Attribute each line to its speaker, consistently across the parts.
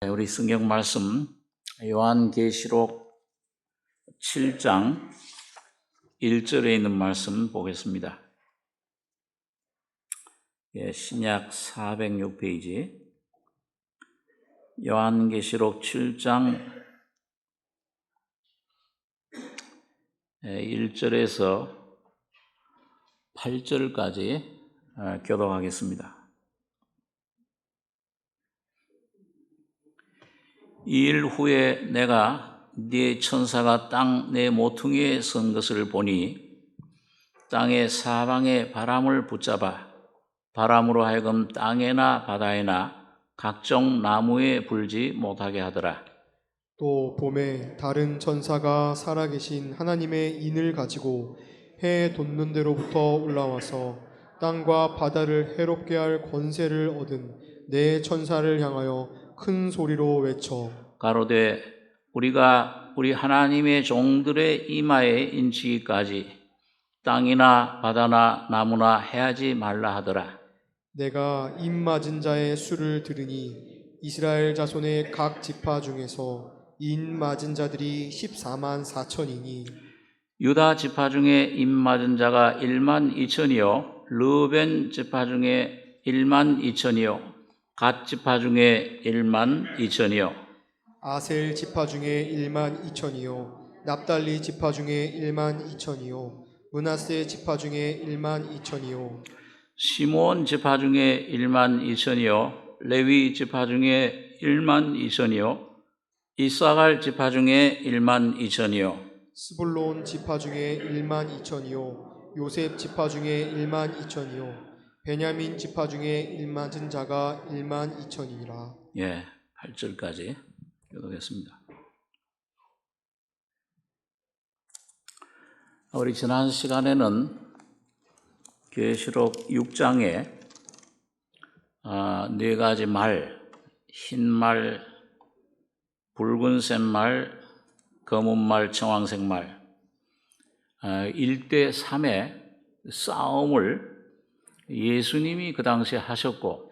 Speaker 1: 우리 성경 말씀 요한계시록 7장 1절에 있는 말씀 보겠습니다. 신약 406페이지 요한계시록 7장 1절에서 8절까지 교독하겠습니다. 이 일 후에 내가 네 천사가 땅 내 모퉁이에 선 것을 보니 땅의 사방에 바람을 붙잡아 바람으로 하여금 땅에나 바다에나 각종 나무에 불지 못하게 하더라.
Speaker 2: 또 봄에 다른 천사가 살아계신 하나님의 인을 가지고 해 돋는 데로부터 올라와서 땅과 바다를 해롭게 할 권세를 얻은 네 천사를 향하여 큰 소리로 외쳐
Speaker 1: 가로되 우리가 우리 하나님의 종들의 이마에 인치기까지 땅이나 바다나 나무나 해하지 말라 하더라.
Speaker 2: 내가 입 맞은 자의 수를 들으니 이스라엘 자손의 각 지파 중에서 입 맞은 자들이 14만 4천이니
Speaker 1: 유다 지파 중에 입 맞은 자가 1만 2천이요 르벤 지파 중에 1만 2천이요 갓 지파 중에 1만 2천이요
Speaker 2: 아셀 지파 중에 1만 2천이요 납달리 지파 중에 1만 2천이요 므낫세 지파 중에 1만 2천이요
Speaker 1: 시므온 지파 중에 1만 2천이요 레위 지파 중에 1만 2천이요 이사갈 지파 중에 1만 2천이요
Speaker 2: 스불론 지파 중에 1만 2천이요 요셉 지파 중에 1만 2천이요 베냐민 지파 중에 1만 자가 1만 2천이라.
Speaker 1: 8절까지 읽겠습니다. 우리 지난 시간에는 계시록 6장에 네 가지 말, 흰 말, 붉은색 말, 검은 말, 청황색 말 1대 3의 싸움을 예수님이 그 당시에 하셨고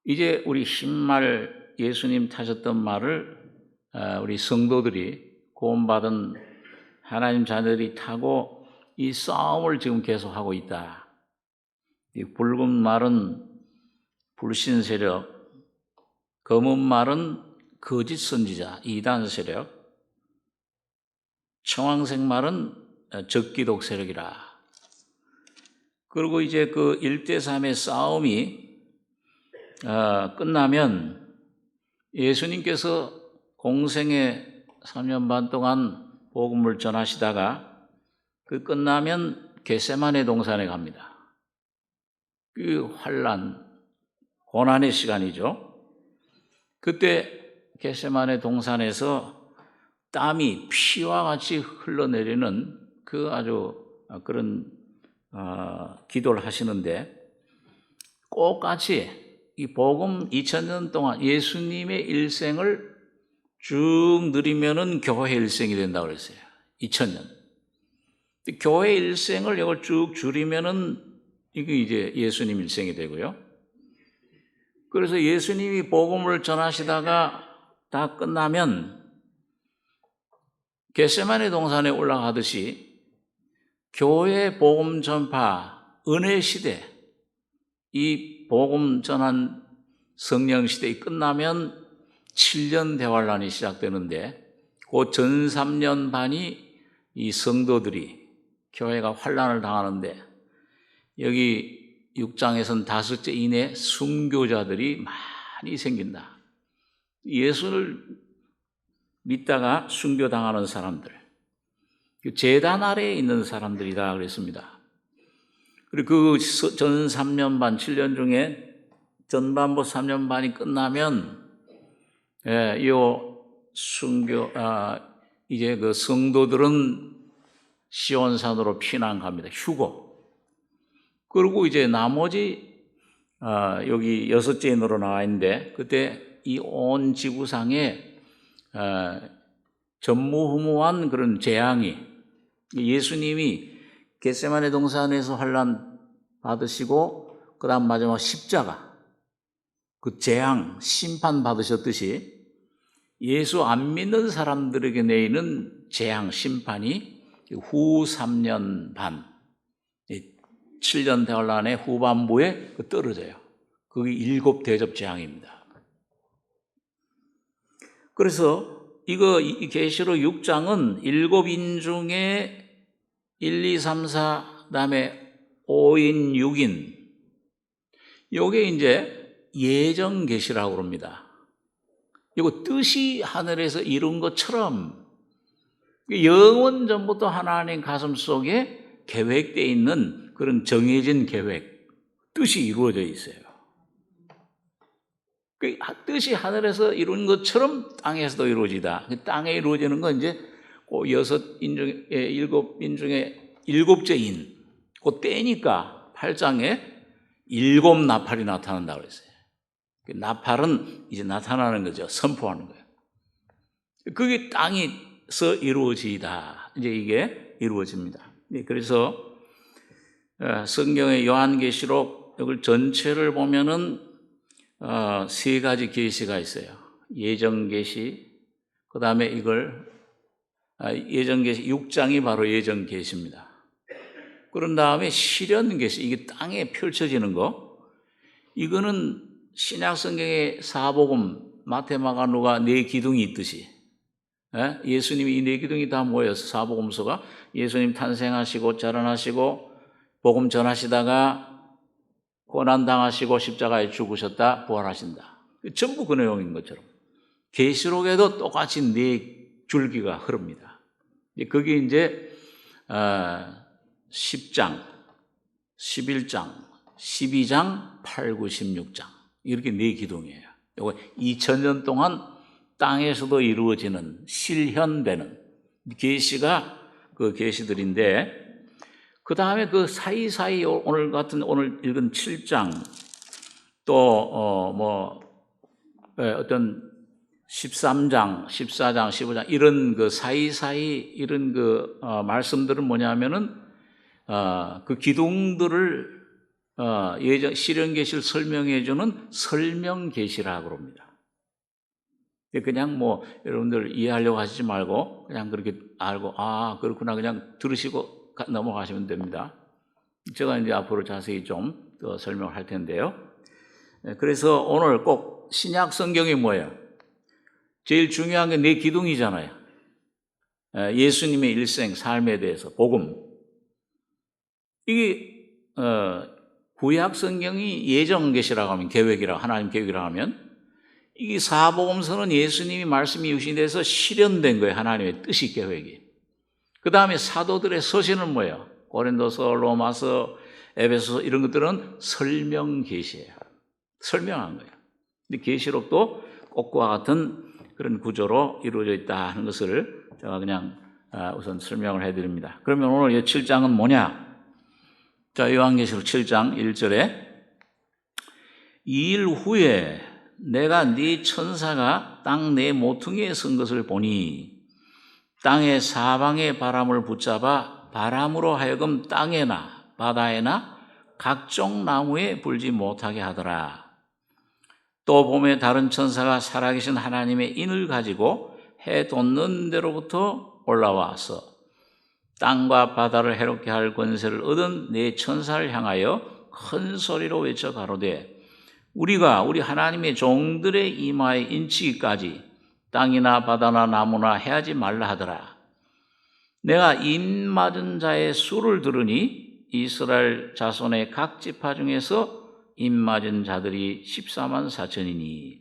Speaker 1: 이제 우리 흰말 예수님 타셨던 말을 우리 성도들이 구원받은 하나님 자녀들이 타고 이 싸움을 지금 계속하고 있다. 이 붉은 말은 불신 세력, 검은 말은 거짓 선지자, 이단 세력, 청황색 말은 적기독 세력이라. 그리고 이제 그 1대 3의 싸움이 끝나면 예수님께서 공생의 3년 반 동안 복음을 전하시다가 그 끝나면 겟세마네 동산에 갑니다. 그 환난, 고난의 시간이죠. 그때 겟세마네 동산에서 땀이 피와 같이 흘러내리는 그 아주 그런 기도를 하시는데 똑같이 이 복음 2000년 동안 예수님의 일생을 쭉 누리면은 교회 일생이 된다고 그랬어요. 2000년. 교회 일생을 이걸 쭉 줄이면은 이게 이제 예수님 일생이 되고요. 그래서 예수님이 복음을 전하시다가 다 끝나면 겟세마네 동산에 올라가듯이 교회 복음 전파 은혜 시대, 이 복음 전한 성령 시대가 끝나면 7년 대환란이 시작되는데 그 전 3년 반이 이 성도들이 교회가 환란을 당하는데 여기 6장에서는 5째 이내 순교자들이 많이 생긴다. 예수를 믿다가 순교당하는 사람들, 제단 아래에 있는 사람들이다 그랬습니다. 그리고 그 전 3년 반, 7년 중에 전반부 3년 반이 끝나면 이제 그 성도들은 시온산으로 피난 갑니다. 휴고. 그리고 이제 나머지 여기 6째 인으로 나와 있는데 그때 이 온 지구상에 전무후무한 그런 재앙이 예수님이 겟세마네 동산에서 환난 받으시고 그다음 마지막 십자가 그 재앙, 심판 받으셨듯이 예수 안 믿는 사람들에게 내리는 재앙, 심판이 후 3년 반, 7년 대환란의 후반부에 떨어져요. 그게 7 대접 재앙입니다. 그래서 이 계시록 6장은 7인 중에 1, 2, 3, 4, 그다음에 5인, 6인. 요게 이제 예정 계시라고 합니다. 이거 뜻이 하늘에서 이룬 것처럼 영원 전부터 하나님 가슴 속에 계획되어 있는 그런 정해진 계획, 뜻이 이루어져 있어요. 그 뜻이 하늘에서 이룬 것처럼 땅에서도 이루어지다. 땅에 이루어지는 건 이제 그 6인 중에 7인 중에 7째 인. 그 때니까 8장에 7 나팔이 나타난다고 그랬어요. 그 나팔은 이제 나타나는 거죠. 선포하는 거예요. 그게 땅에서 이루어지다. 이제 이게 이루어집니다. 그래서 성경의 요한계시록 이걸 전체를 보면은 3가지 계시가 있어요. 예정계시, 그 다음에 예정계시 6장이 바로 예정계시입니다. 그런 다음에 실현계시, 이게 땅에 펼쳐지는 거. 이거는 신약 성경의 사복음, 마태, 마가, 누가 4기둥이 있듯이 예수님이 이 4기둥이 다 모여서 사복음서가 예수님 탄생하시고 자라나시고 복음 전하시다가 고난당하시고 십자가에 죽으셨다 부활하신다. 전부 그 내용인 것처럼 계시록에도 똑같이 4줄기가 흐릅니다. 그게 이제 10장, 11장, 12장, 8, 9, 16장 이렇게 4기둥이에요. 이거 2000년 동안 땅에서도 이루어지는 실현되는 계시가 그 계시들인데, 그 다음에 그 사이사이 오늘 읽은 7장 또 어떤 13장, 14장, 15장 이런 그 사이사이 이런 그 말씀들은 뭐냐면은 그 기둥들을 실현 계시를 설명해 주는 설명 계시라고 합니다. 그냥 여러분들 이해하려고 하시지 말고 그냥 그렇게 알고 그렇구나 그냥 들으시고 넘어가시면 됩니다. 제가 이제 앞으로 자세히 좀 더 설명을 할 텐데요. 그래서 오늘 꼭 신약 성경이 뭐예요? 제일 중요한 게 4기둥이잖아요. 예수님의 일생, 삶에 대해서 복음. 이게 구약 성경이 예정 계시라고 하면 계획이라고 하나님 계획이라고 하면 이 사복음서는 예수님이 말씀이 유신돼서 실현된 거예요. 하나님의 뜻이 계획이. 그 다음에 사도들의 서신은 뭐예요? 고린도서, 로마서, 에베소서 이런 것들은 설명 계시예요. 설명한 거예요. 근데 계시록도 꼭과 같은 그런 구조로 이루어져 있다 하는 것을 제가 그냥 우선 설명을 해드립니다. 그러면 오늘 이 7장은 뭐냐? 자, 요한계시록 7장 1절에 2일 후에 내가 네 천사가 땅 내 모퉁이에 선 것을 보니 땅의 사방의 바람을 붙잡아 바람으로 하여금 땅에나 바다에나 각종 나무에 불지 못하게 하더라. 또 봄에 다른 천사가 살아계신 하나님의 인을 가지고 해 돋는 데로부터 올라와서 땅과 바다를 해롭게 할 권세를 얻은 네 천사를 향하여 큰 소리로 외쳐 가로되 우리가 우리 하나님의 종들의 이마에 인치기까지 땅이나 바다나 나무나 해하지 말라 하더라. 내가 임 맞은 자의 수를 들으니 이스라엘 자손의 각 지파 중에서 임 맞은 자들이 14만 4천이니.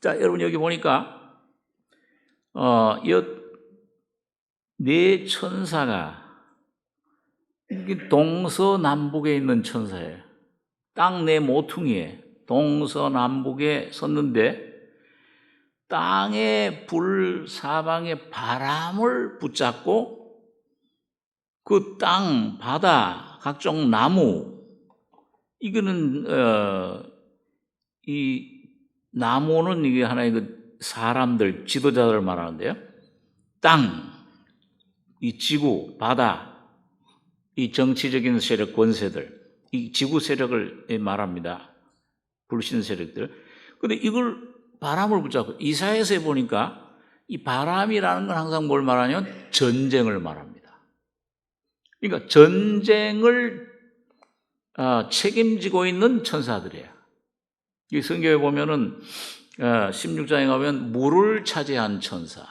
Speaker 1: 자, 여러분 여기 보니까 네 천사가 동서남북에 있는 천사예요. 땅 내 모퉁이에 동서남북에 섰는데 땅의 불 사방의 바람을 붙잡고 그 땅, 바다, 각종 나무 이거는 이 나무는 이게 하나의 그 사람들, 지도자들을 말하는데요. 땅, 이 지구, 바다, 이 정치적인 세력, 권세들, 이 지구 세력을 말합니다. 불신 세력들. 근데 이걸 바람을 붙잡고 이사야서에 보니까 이 바람이라는 건 항상 뭘 말하냐면 전쟁을 말합니다. 그러니까 전쟁을 책임지고 있는 천사들이에요. 이 성경에 보면은 16장에 가면 물을 차지한 천사,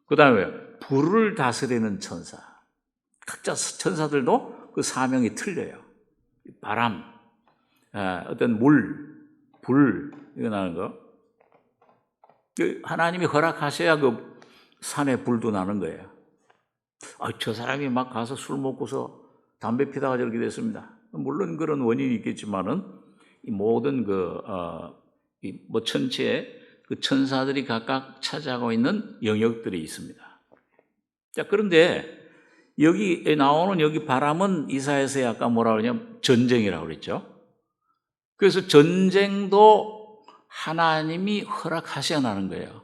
Speaker 1: 그 다음에 불을 다스리는 천사. 각자 천사들도 그 사명이 틀려요. 바람, 어떤 물, 불, 이거 나는 거. 하나님이 허락하셔야 그 산에 불도 나는 거예요. 저 사람이 막 가서 술 먹고서 담배 피다가 저렇게 됐습니다. 물론 그런 원인이 있겠지만은 이 모든 천체에 그 천사들이 각각 차지하고 있는 영역들이 있습니다. 자, 그런데 여기 나오는 여기 바람은 이사야서에 아까 뭐라 그러냐면 전쟁이라고 그랬죠. 그래서 전쟁도 하나님이 허락하셔야 나는 거예요.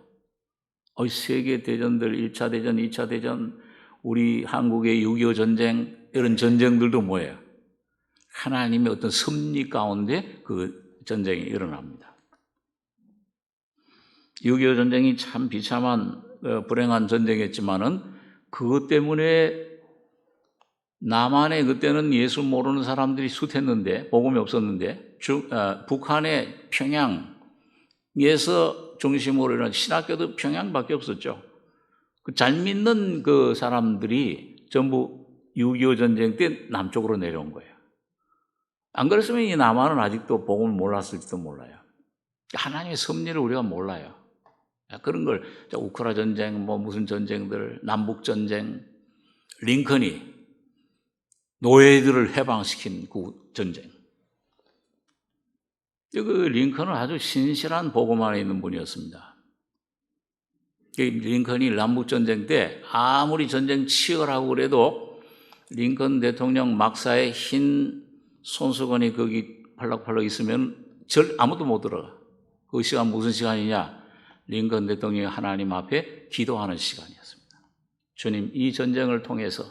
Speaker 1: 세계 대전들, 1차 대전, 2차 대전, 우리 한국의 6.25 전쟁, 이런 전쟁들도 뭐예요? 하나님의 어떤 섭리 가운데 그 전쟁이 일어납니다. 6.25 전쟁이 참 비참한 불행한 전쟁이었지만은 그것 때문에 남한에 그때는 예수 모르는 사람들이 숱했는데 복음이 없었는데 북한의 평양에서 중심으로 일어난 신학교도 평양밖에 없었죠. 그 잘 믿는 그 사람들이 전부 6.25 전쟁 때 남쪽으로 내려온 거예요. 안 그랬으면 이 남한은 아직도 복음을 몰랐을지도 몰라요. 하나님의 섭리를 우리가 몰라요. 그런 걸 우크라 전쟁, 무슨 전쟁들, 남북 전쟁, 링컨이 노예들을 해방시킨 그 전쟁. 그 링컨은 아주 신실한 복음 안에 있는 분이었습니다. 링컨이 남북 전쟁 때 아무리 전쟁 치열하고 그래도 링컨 대통령 막사에 흰 손수건이 거기 팔락팔락 있으면 아무도 못 들어가. 그 시간 무슨 시간이냐? 링컨 대통령이 하나님 앞에 기도하는 시간이었습니다. 주님, 이 전쟁을 통해서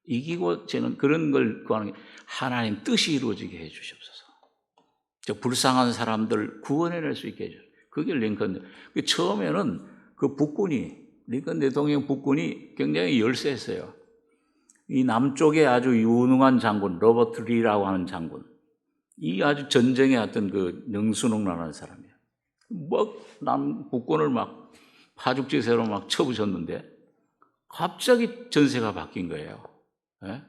Speaker 1: 이기고 저는 그런 걸 구하는 게 하나님 뜻이 이루어지게 해 주시옵소서. 불쌍한 사람들 구원해낼 수 있게 해 주십시오. 그게 링컨. 처음에는 그 북군이, 링컨 대통령 북군이 굉장히 열세했어요. 이 남쪽에 아주 유능한 장군, 로버트 리라고 하는 장군. 이 아주 전쟁에 어떤 그 능수능란한 사람이에요. 북군을 막 파죽지세로 막 쳐부셨는데 갑자기 전세가 바뀐 거예요. 예?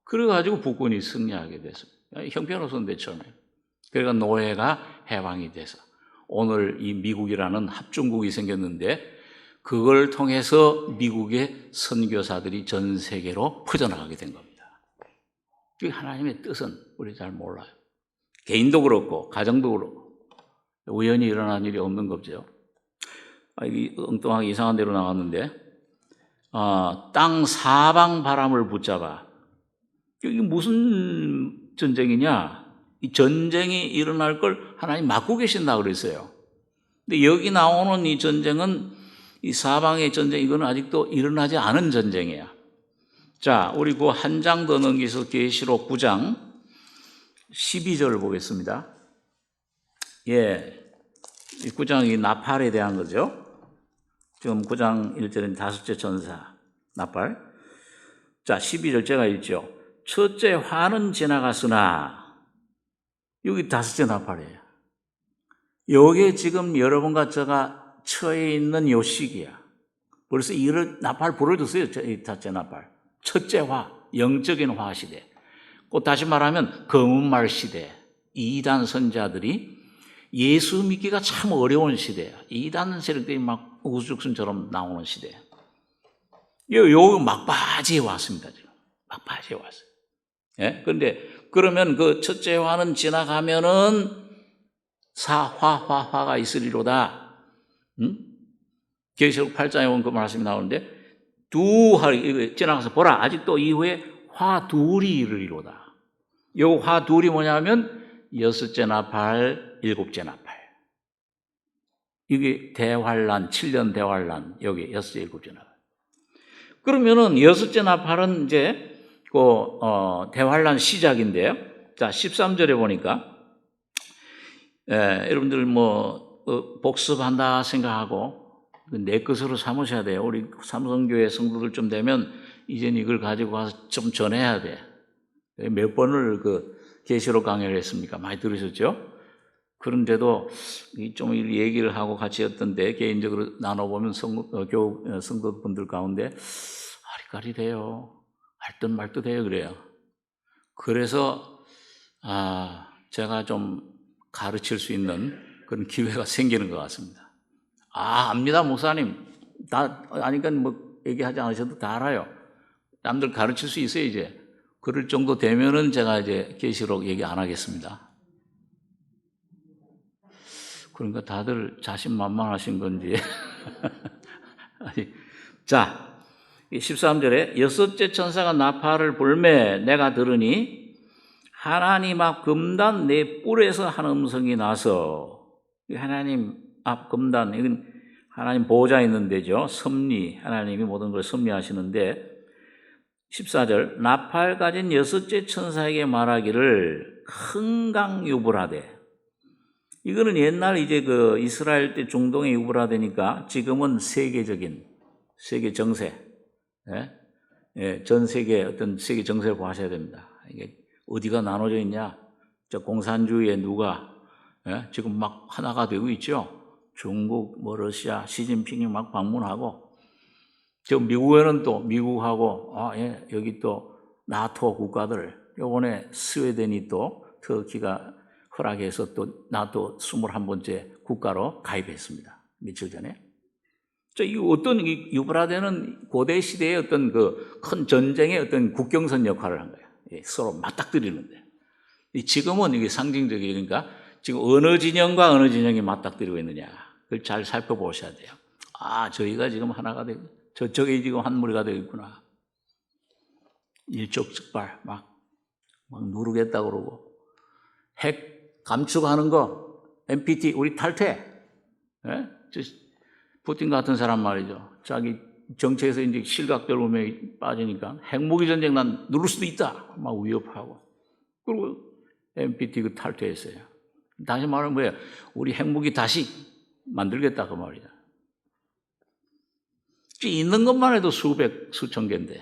Speaker 1: 그래가지고 북군이 승리하게 됐습니다. 형편없었는데 처음에. 그러니까 노예가 해방이 돼서 오늘 이 미국이라는 합중국이 생겼는데 그걸 통해서 미국의 선교사들이 전 세계로 퍼져나가게 된 겁니다. 이 하나님의 뜻은 우리 잘 몰라요. 개인도 그렇고 가정도 그렇고 우연히 일어난 일이 없는 거죠. 이 엉뚱하게 이상한 데로 나갔는데 땅 사방 바람을 붙잡아. 이게 무슨 전쟁이냐? 이 전쟁이 일어날 걸 하나님 막고 계신다고 그랬어요. 근데 여기 나오는 이 전쟁은 이 사방의 전쟁, 이거는 아직도 일어나지 않은 전쟁이야. 자, 우리 그 한 장 더 넘기서 계시록 9장 12절을 보겠습니다. 이 9장이 나팔에 대한 거죠. 지금 9장 1절은 다섯째 전사, 나팔. 자, 12절 제가 읽죠. 첫째 화는 지나갔으나, 여기 다섯째 나팔이에요. 요게 지금 여러분과 제가 처해 있는 요 시기야. 벌써 나팔 불을 뒀어요. 다섯째 나팔. 첫째 화, 영적인 화 시대. 꼭 다시 말하면 검은 말 시대. 이단 선자들이 예수 믿기가 참 어려운 시대야. 이단 세력들이 막 우후죽순처럼 나오는 시대야. 요 막바지에 왔습니다. 지금 막바지에 왔어요. 예? 그런데 그러면 그 첫째 화는 지나가면은 화가 있으리로다. 계시록 8장에 보면 그 말씀이 나오는데 두 화를 지나가서 보라. 아직도 이후에 화 둘이 이르리로다. 요 화 둘이 뭐냐면 여섯째 나팔, 일곱째 나팔. 이게 대환란, 7년 대환란. 여기 여섯째, 일곱째 나팔. 그러면은 여섯째 나팔은 이제 대환란 시작인데요. 자, 13절에 보니까 여러분들 뭐 복습한다 생각하고 내 것으로 삼으셔야 돼요. 우리 삼성교회 성도들 좀 되면 이젠 이걸 가지고 가서 좀 전해야 돼. 몇 번을 그 계시록 강의를 했습니까? 많이 들으셨죠? 그런데도 좀 얘기를 하고 같이 했던데 개인적으로 나눠보면 성도분들 가운데 아리까리돼요. 알듯 말듯해요. 그래요. 그래서 제가 좀 가르칠 수 있는 그런 기회가 생기는 것 같습니다. 압니다, 목사님. 다 아니까 뭐 얘기하지 않으셔도 다 알아요. 남들 가르칠 수 있어요, 이제. 그럴 정도 되면은 제가 이제 계시록 얘기 안 하겠습니다. 그러니까 다들 자신만만하신 건지. 자, 13절에 여섯째 천사가 나팔을 불매 내가 들으니 하나님 앞 금단 네 뿔에서 한 음성이 나서, 하나님 앞 금단, 이건 하나님 보호자 있는 데죠. 섭리, 하나님이 모든 걸 섭리하시는데 14절 나팔 가진 여섯째 천사에게 말하기를 큰 강 유브라데. 이거는 옛날 이제 그 이스라엘 때 중동의 유브라데니까 지금은 세계적인 세계 정세, 전 세계 어떤 세계 정세를 보셔야 됩니다. 이게 어디가 나눠져 있냐? 저 공산주의에 누가 지금 막 하나가 되고 있죠. 중국, 뭐 러시아, 시진핑이 막 방문하고, 저 미국에는 또 미국하고 여기 또 나토 국가들, 이번에 스웨덴이 또 터키가 허락해서 또 나토 21번째 국가로 가입했습니다. 며칠 전에. 이 어떤 유브라데는 고대 시대의 어떤 그 큰 전쟁의 어떤 국경선 역할을 한 거예요. 서로 맞닥뜨리는데. 지금은 이게 상징적이니까 지금 어느 진영과 어느 진영이 맞닥뜨리고 있느냐. 그걸 잘 살펴보셔야 돼요. 저희가 지금 하나가 되고 저쪽에 지금 한 무리가 되어 있구나. 일촉즉발 막 누르겠다 그러고. 핵 감축하는 거, NPT 우리 탈퇴. 푸틴 같은 사람 말이죠. 자기 정치에서 이제 실각별 운명이 빠지니까 핵무기 전쟁 난 누를 수도 있다. 막 위협하고. 그리고 NPT 그 탈퇴했어요. 다시 말하면 뭐예요? 우리 핵무기 다시 만들겠다 그 말이죠. 있는 것만 해도 수천 개인데.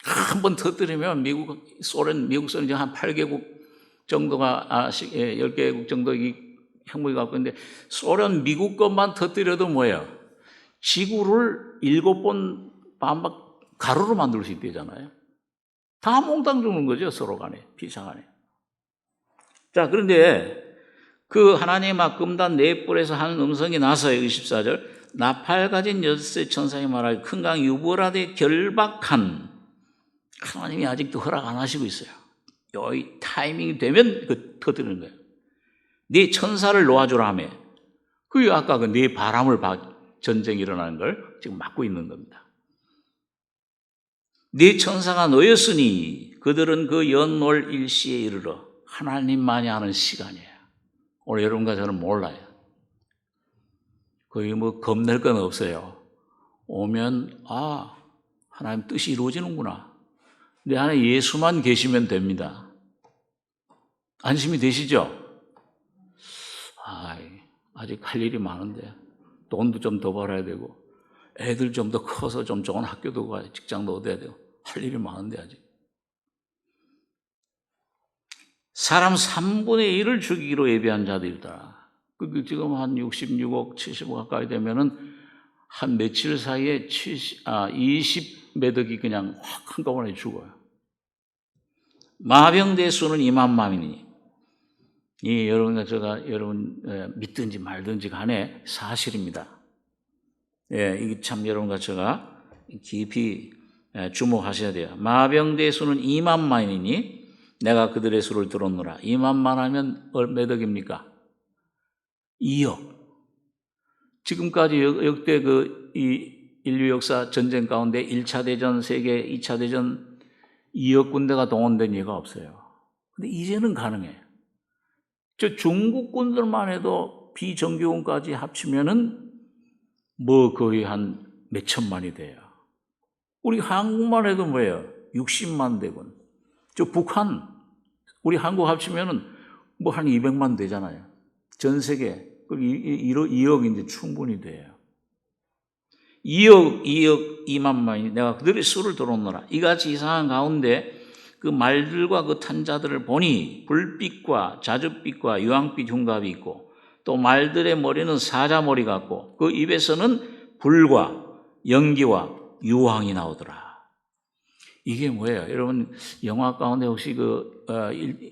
Speaker 1: 한 번 터뜨리면 미국 소련 한 8개국 정도가 10개국 정도 이 핵무기 갖고 있는데 소련 미국 것만 터뜨려도 뭐예요? 지구를 7번 반박 가루로 만들 수 있대잖아요. 다 몽땅 죽는 거죠, 서로 간에, 피차 간에. 자, 그런데 그 하나님 앞 금단 네 뿔에서 한 음성이 나서요. 24절. 나팔 가진 여섯째 천사의 말할 큰 강 유브라데 결박한, 하나님이 아직도 허락 안 하시고 있어요. 이 타이밍이 되면 그 터뜨리는 거예요. 네 천사를 놓아주라 하며, 그게 아까 그 네 바람을 전쟁이 일어나는 걸 지금 막고 있는 겁니다. 네 천사가 놓였으니 그들은 그 연월 일시에 이르러 하나님만이 하는 시간이에요. 오늘 여러분과 저는 몰라요. 거기 뭐 겁낼 건 없어요. 오면 하나님 뜻이 이루어지는구나. 내 안에 예수만 계시면 됩니다. 안심이 되시죠? 아직 할 일이 많은데 돈도 좀 더 벌어야 되고 애들 좀 더 커서 좀 좋은 학교도 가야 직장도 얻어야 되고 할 일이 많은데 아직. 사람 3분의 1을 죽이기로 예비한 자들이다. 지금 한 66억, 70억 가까이 되면은 한 며칠 사이에 20매덕이 그냥 확 한꺼번에 죽어요. 마병대 수는 2만만이니. 여러분과 제가 여러분 믿든지 말든지 간에 사실입니다. 이게 참 여러분과 제가 깊이 주목하셔야 돼요. 마병대 수는 2만만이니 내가 그들의 수를 들었노라. 2만만 하면 몇 억입니까? 2억. 지금까지 역대 이 인류 역사 전쟁 가운데 1차 대전, 세계 2차 대전 2억 군대가 동원된 예가 없어요. 근데 이제는 가능해요. 저 중국 군들만 해도 비정규군까지 합치면은 뭐 거의 한 몇천만이 돼요. 우리 한국만 해도 뭐예요? 60만 대군. 저 북한, 우리 한국 합치면은 뭐 한 200만 되잖아요. 전 세계. 2억 이제 충분히 돼요. 2억, 2만만이 내가 그들의 수를 들어놓노라. 이같이 이상한 가운데 그 말들과 그 탄자들을 보니 불빛과 자줏빛과 유황빛 흉갑이 있고 또 말들의 머리는 사자머리 같고 그 입에서는 불과 연기와 유황이 나오더라. 이게 뭐예요? 여러분 영화 가운데 혹시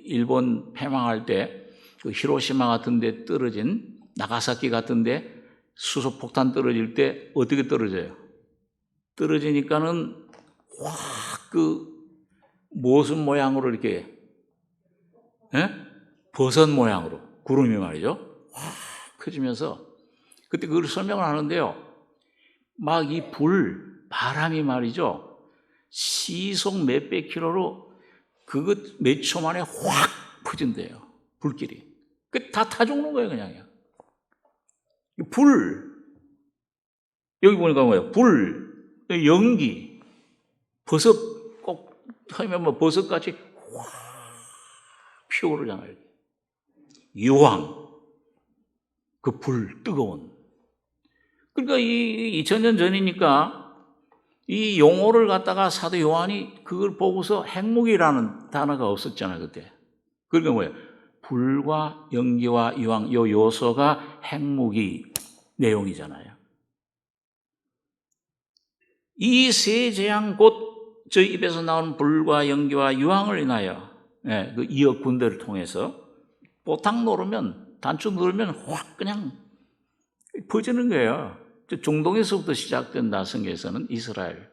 Speaker 1: 일본 패망할 때 그 히로시마 같은 데 떨어진 나가사키 같은 데 수소폭탄 떨어질 때 어떻게 떨어져요? 떨어지니까는 확 무슨 모양으로 이렇게 버섯 모양으로 구름이 말이죠. 확 커지면서 그때 그걸 설명을 하는데요. 막 이 바람이 말이죠. 시속 몇백 킬로로 그거 몇 초 만에 확 퍼진대요. 불길이. 그 다 타 죽는 거예요, 그냥요. 여기 보니까 뭐예요? 연기, 버섯 꼭 하면 뭐 버섯같이 확 피어오르잖아요. 유황, 그 뜨거운. 그러니까 2000년 전이니까 이 용어를 갖다가 사도 요한이 그걸 보고서 핵무기라는 단어가 없었잖아요, 그때. 그러니까 뭐예요? 불과 연기와 유황, 요 요소가 핵무기 내용이잖아요. 이 세 재앙 곧 저 입에서 나오는 불과 연기와 유황을 인하여 그 2억 군대를 통해서 보탕 누르면 단추 누르면 확 그냥 퍼지는 거예요. 중동에서부터 시작된 성경에서는 이스라엘.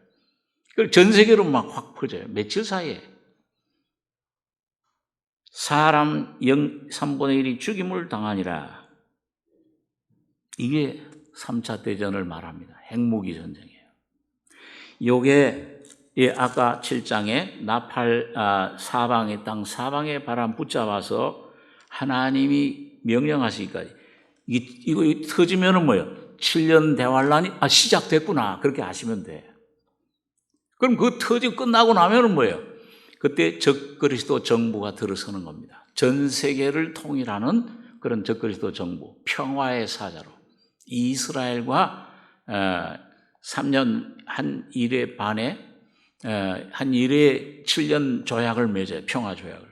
Speaker 1: 그걸 전 세계로 막 확 퍼져요. 며칠 사이에. 사람 3분의 1이 죽임을 당하니라. 이게 3차 대전을 말합니다. 핵무기 전쟁이에요. 요게 아까 7장에 나팔 사방의 땅 사방의 바람 붙잡아서 하나님이 명령하시니까 이거 터지면은 뭐예요? 7년 대환란이 시작됐구나. 그렇게 아시면 돼. 그럼 그 터지고 끝나고 나면은 뭐예요? 그때 적그리스도 정부가 들어서는 겁니다. 전 세계를 통일하는 그런 적그리스도 정부, 평화의 사자로 이스라엘과 3년 한 1회 반에 한 1회 7년 조약을 맺어요. 평화 조약을.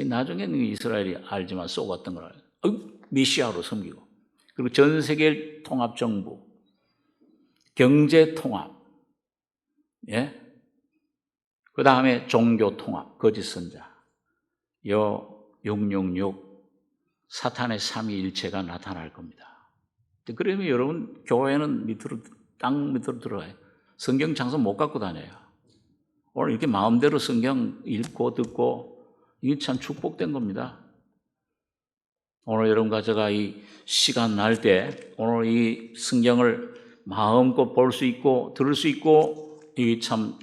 Speaker 1: 나중에는 이스라엘이 알지만 쏘았던 걸 알아요. 메시아로 섬기고. 그리고 전 세계 통합 정부, 경제 통합, 그 다음에 종교 통합, 거짓 선자, 666 사탄의 삼위일체가 나타날 겁니다. 그러면 여러분 교회는 땅 밑으로 들어가요. 성경 장소 못 갖고 다녀요. 오늘 이렇게 마음대로 성경 읽고 듣고 이게 참 축복된 겁니다. 오늘 여러분과 제가 이 시간 날 때 오늘 이 성경을 마음껏 볼 수 있고 들을 수 있고 이게 참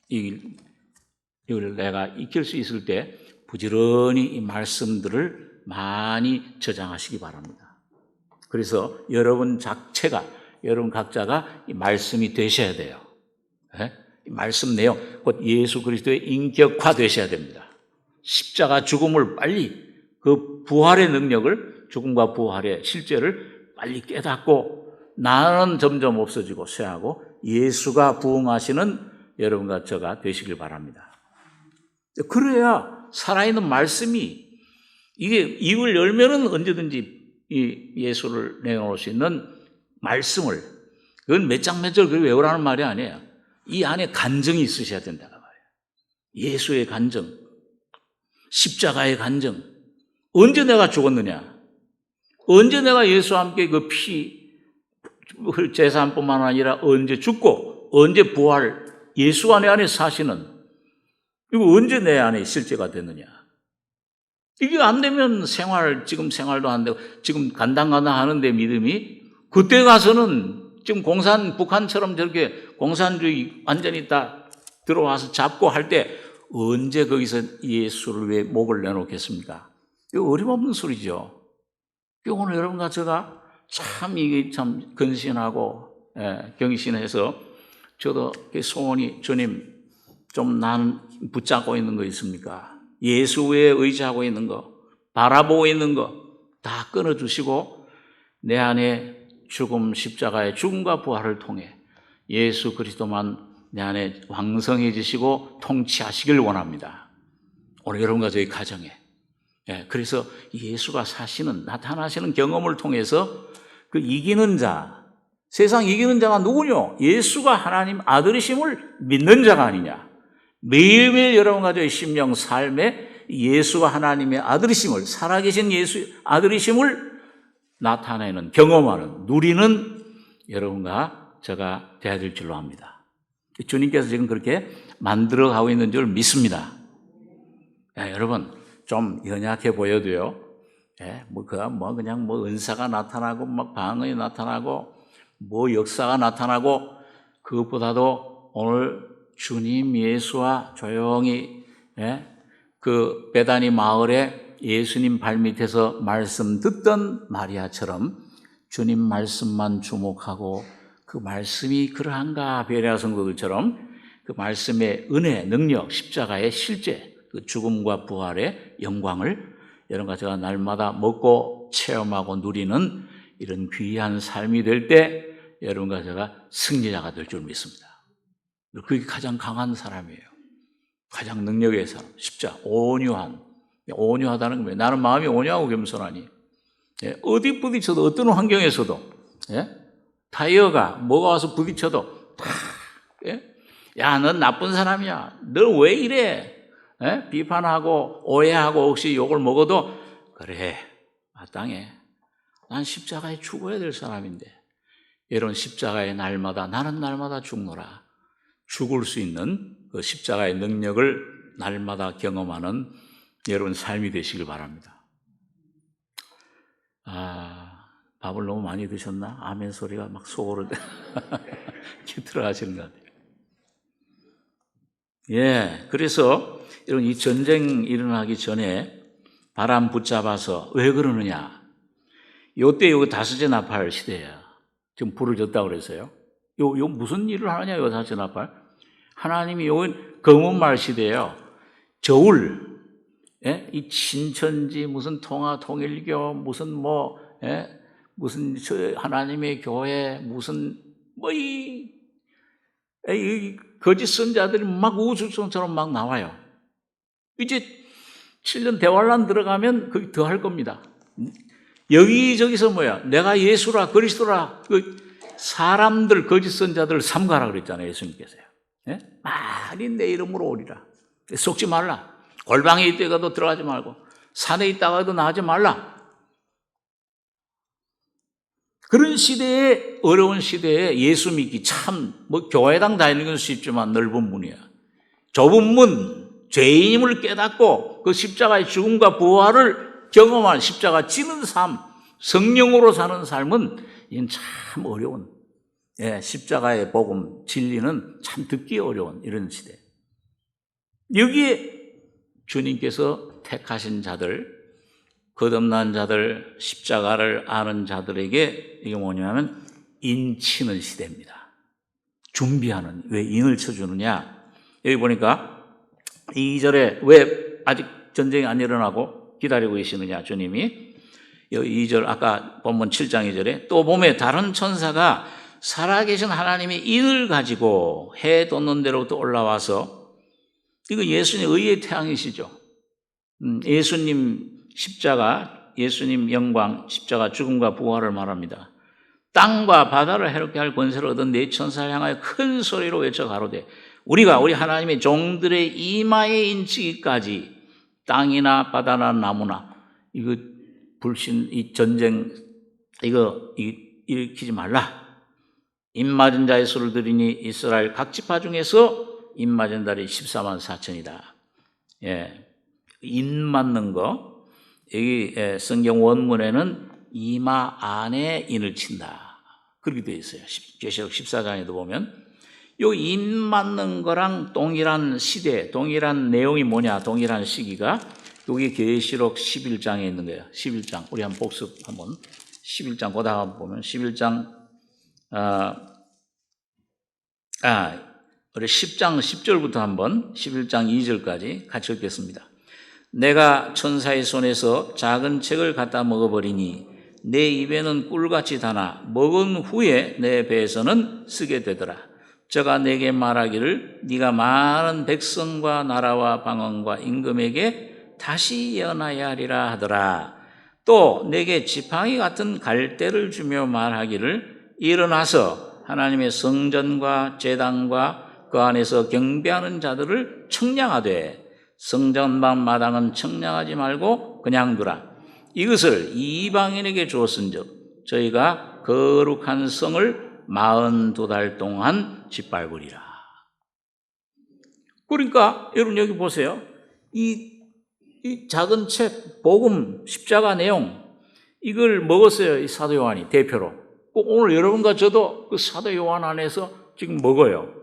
Speaker 1: 이걸 내가 익힐 수 있을 때 부지런히 이 말씀들을 많이 저장하시기 바랍니다. 그래서 여러분 각자가 이 말씀이 되셔야 돼요. 이 말씀 내용, 곧 예수 그리스도의 인격화 되셔야 됩니다. 십자가 죽음을 빨리 그 부활의 능력을 죽음과 부활의 실제를 빨리 깨닫고 나는 점점 없어지고 쇠하고 예수가 부흥하시는 여러분과 저가 되시길 바랍니다. 그래야 살아있는 말씀이 이게 입을 열면은 언제든지 이 예수를 내놓을 수 있는 말씀을 그건 몇 장 몇 절 그걸 외우라는 말이 아니에요. 이 안에 간증이 있으셔야 된다는 말이에요. 예수의 간증, 십자가의 간증. 언제 내가 죽었느냐? 언제 내가 예수와 함께 그 제사함뿐만 아니라 언제 죽고 언제 부활, 예수가 내 안에 사시는 이거 언제 내 안에 실제가 됐느냐? 이게 안 되면 지금 생활도 안 되고 지금 간당간당 하는데 믿음이 그때 가서는 지금 북한처럼 저렇게 공산주의 완전히 다 들어와서 잡고 할 때 언제 거기서 예수를 왜 목을 내놓겠습니까? 이거 어림없는 소리죠. 오늘 여러분과 제가 이게 참 근신하고 경신해서 저도 소원이 주님 좀 나는 붙잡고 있는 거 있습니까? 예수에 의지하고 있는 거, 바라보고 있는 거 다 끊어주시고 내 안에 죽음, 십자가의 죽음과 부활을 통해 예수 그리스도만 내 안에 왕성해지시고 통치하시길 원합니다. 오늘 여러분과 저희 가정에. 그래서 예수가 나타나시는 경험을 통해서 그 이기는 자, 세상 이기는 자가 누구냐? 예수가 하나님 아들이심을 믿는 자가 아니냐? 매일매일 여러분과 저희 심령 삶에 예수가 하나님의 아들이심을, 살아계신 예수 아들이심을 나타내는, 경험하는, 누리는 여러분과 제가 되어야 될 줄로 압니다. 주님께서 지금 그렇게 만들어가고 있는 줄 믿습니다. 여러분, 좀 연약해 보여도요, 그냥 은사가 나타나고, 방언이 나타나고, 역사가 나타나고, 그것보다도 오늘 주님 예수와 조용히, 그 베다니 마을에 예수님 발밑에서 말씀 듣던 마리아처럼 주님 말씀만 주목하고 그 말씀이 그러한가 베레아 성도들처럼 그 말씀의 은혜, 능력, 십자가의 실제, 그 죽음과 부활의 영광을 여러분과 제가 날마다 먹고 체험하고 누리는 이런 귀한 삶이 될 때 여러분과 제가 승리자가 될 줄 믿습니다. 그게 가장 강한 사람이에요. 가장 능력의 사람, 십자, 온유하다는 거예요. 나는 마음이 온유하고 겸손하니. 어디 부딪혀도 어떤 환경에서도 타이어가 뭐가 와서 부딪혀도 다 야, 넌 나쁜 사람이야. 너 왜 이래? 비판하고 오해하고 혹시 욕을 먹어도 그래, 마땅해. 난 십자가에 죽어야 될 사람인데 이런 십자가의 날마다 나는 날마다 죽노라. 죽을 수 있는 그 십자가의 능력을 날마다 경험하는 여러분 삶이 되시길 바랍니다. 밥을 너무 많이 드셨나? 아멘 소리가 막 속으로 들어가시는 것 같아요. 그래서 여러분 이 전쟁 일어나기 전에 바람 붙잡아서 왜 그러느냐? 요때 요거 다섯째 나팔 시대야. 지금 불을 졌다고 그래서요. 요 무슨 일을 하느냐, 요 다섯째 나팔. 하나님이 요 검은 말 시대예요. 저울, 이 신천지, 무슨 통일교, 무슨 무슨 하나님의 교회, 무슨 이 거짓 선자들이 막 우주성처럼 막 나와요. 이제 7년 대환란 들어가면 거기 더 할 겁니다. 여기저기서 내가 예수라, 그리스도라, 사람들, 거짓 선자들 삼가라 그랬잖아요, 예수님께서요. 많이 내 이름으로 오리라. 속지 말라. 골방에 있다가도 들어가지 말고, 산에 있다가도 나가지 말라. 그런 시대에, 어려운 시대에 예수 믿기 참, 교회당 다니는 건 쉽지만 넓은 문이야. 좁은 문, 죄인임을 깨닫고 그 십자가의 죽음과 부활을 경험한 십자가 지는 삶, 성령으로 사는 삶은 이건 참 어려운, 십자가의 복음, 진리는 참 듣기 어려운 이런 시대. 여기에 주님께서 택하신 자들, 거듭난 자들, 십자가를 아는 자들에게 이게 뭐냐면 인치는 시대입니다. 준비하는, 왜 인을 쳐주느냐? 여기 보니까 2절에 왜 아직 전쟁이 안 일어나고 기다리고 계시느냐, 주님이. 여기 2절, 아까 본문 7장 2절에 또 봄에 다른 천사가 살아계신 하나님의 인을 가지고 해 돋는 데로부터 올라와서, 이거 예수님 의의 태양이시죠. 예수님 십자가, 예수님 영광, 십자가 죽음과 부활을 말합니다. 땅과 바다를 해롭게 할 권세를 얻은 네 천사를 향하여 큰 소리로 외쳐 가로되 우리 하나님의 종들의 이마에 인치기까지 땅이나 바다나 나무나 이거 불신, 이 전쟁 이거 일으키지 말라. 입맞은 자의 수를 들이니 이스라엘 각 지파 중에서 입맞은 자리 14만 4천이다. 인 맞는 거, 여기 성경 원문에는 이마 안에 인을 친다. 그렇게 되어 있어요. 계시록 14장에도 보면 요 인 맞는 거랑 동일한 시대, 동일한 내용이 뭐냐, 동일한 시기가 여기 계시록 11장에 있는 거예요. 11장. 우리 한번 복습 한번. 11장 보다가 보면 11장 우리 10장 10절부터 한번 11장 2절까지 같이 읽겠습니다. 내가 천사의 손에서 작은 책을 갖다 먹어버리니 내 입에는 꿀같이 다나 먹은 후에 내 배에서는 쓰게 되더라. 저가 내게 말하기를 네가 많은 백성과 나라와 방언과 임금에게 다시 예언하여야 하리라 하더라. 또 내게 지팡이 같은 갈대를 주며 말하기를 일어나서 하나님의 성전과 제단과 그 안에서 경배하는 자들을 청량하되 성전방 마당은 청량하지 말고 그냥 두라. 이것을 이방인에게 주었은즉 저희가 거룩한 성을 42달 동안 짓밟으리라. 그러니까 여러분 여기 보세요. 이 작은 책 복음 십자가 내용 이걸 먹었어요. 이 사도 요한이 대표로. 꼭 오늘 여러분과 저도 그 사도 요한 안에서 지금 먹어요.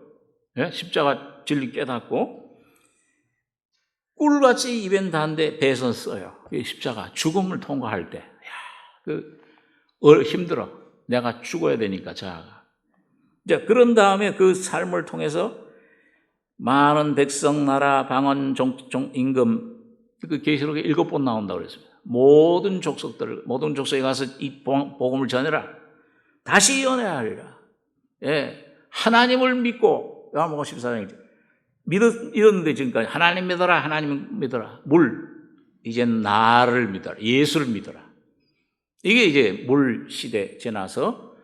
Speaker 1: 예? 십자가 진리 깨닫고 꿀같이 입엔 단데 배에서 써요. 이 십자가 죽음을 통과할 때, 힘들어. 내가 죽어야 되니까 자아가. 이제 그런 다음에 그 삶을 통해서 많은 백성, 나라, 방언, 임금 그 계시록에 7번 나온다고 그랬습니다. 모든 족속에 가서 이 복음을 전해라. 다시 예언해야 하리라. 예, 하나님을 믿고 요한복음 14장이죠. 믿었는데 지금까지 하나님 믿어라, 하나님 믿어라. 이젠 나를 믿어라. 예수를 믿어라. 이게 이제 물 시대 지나서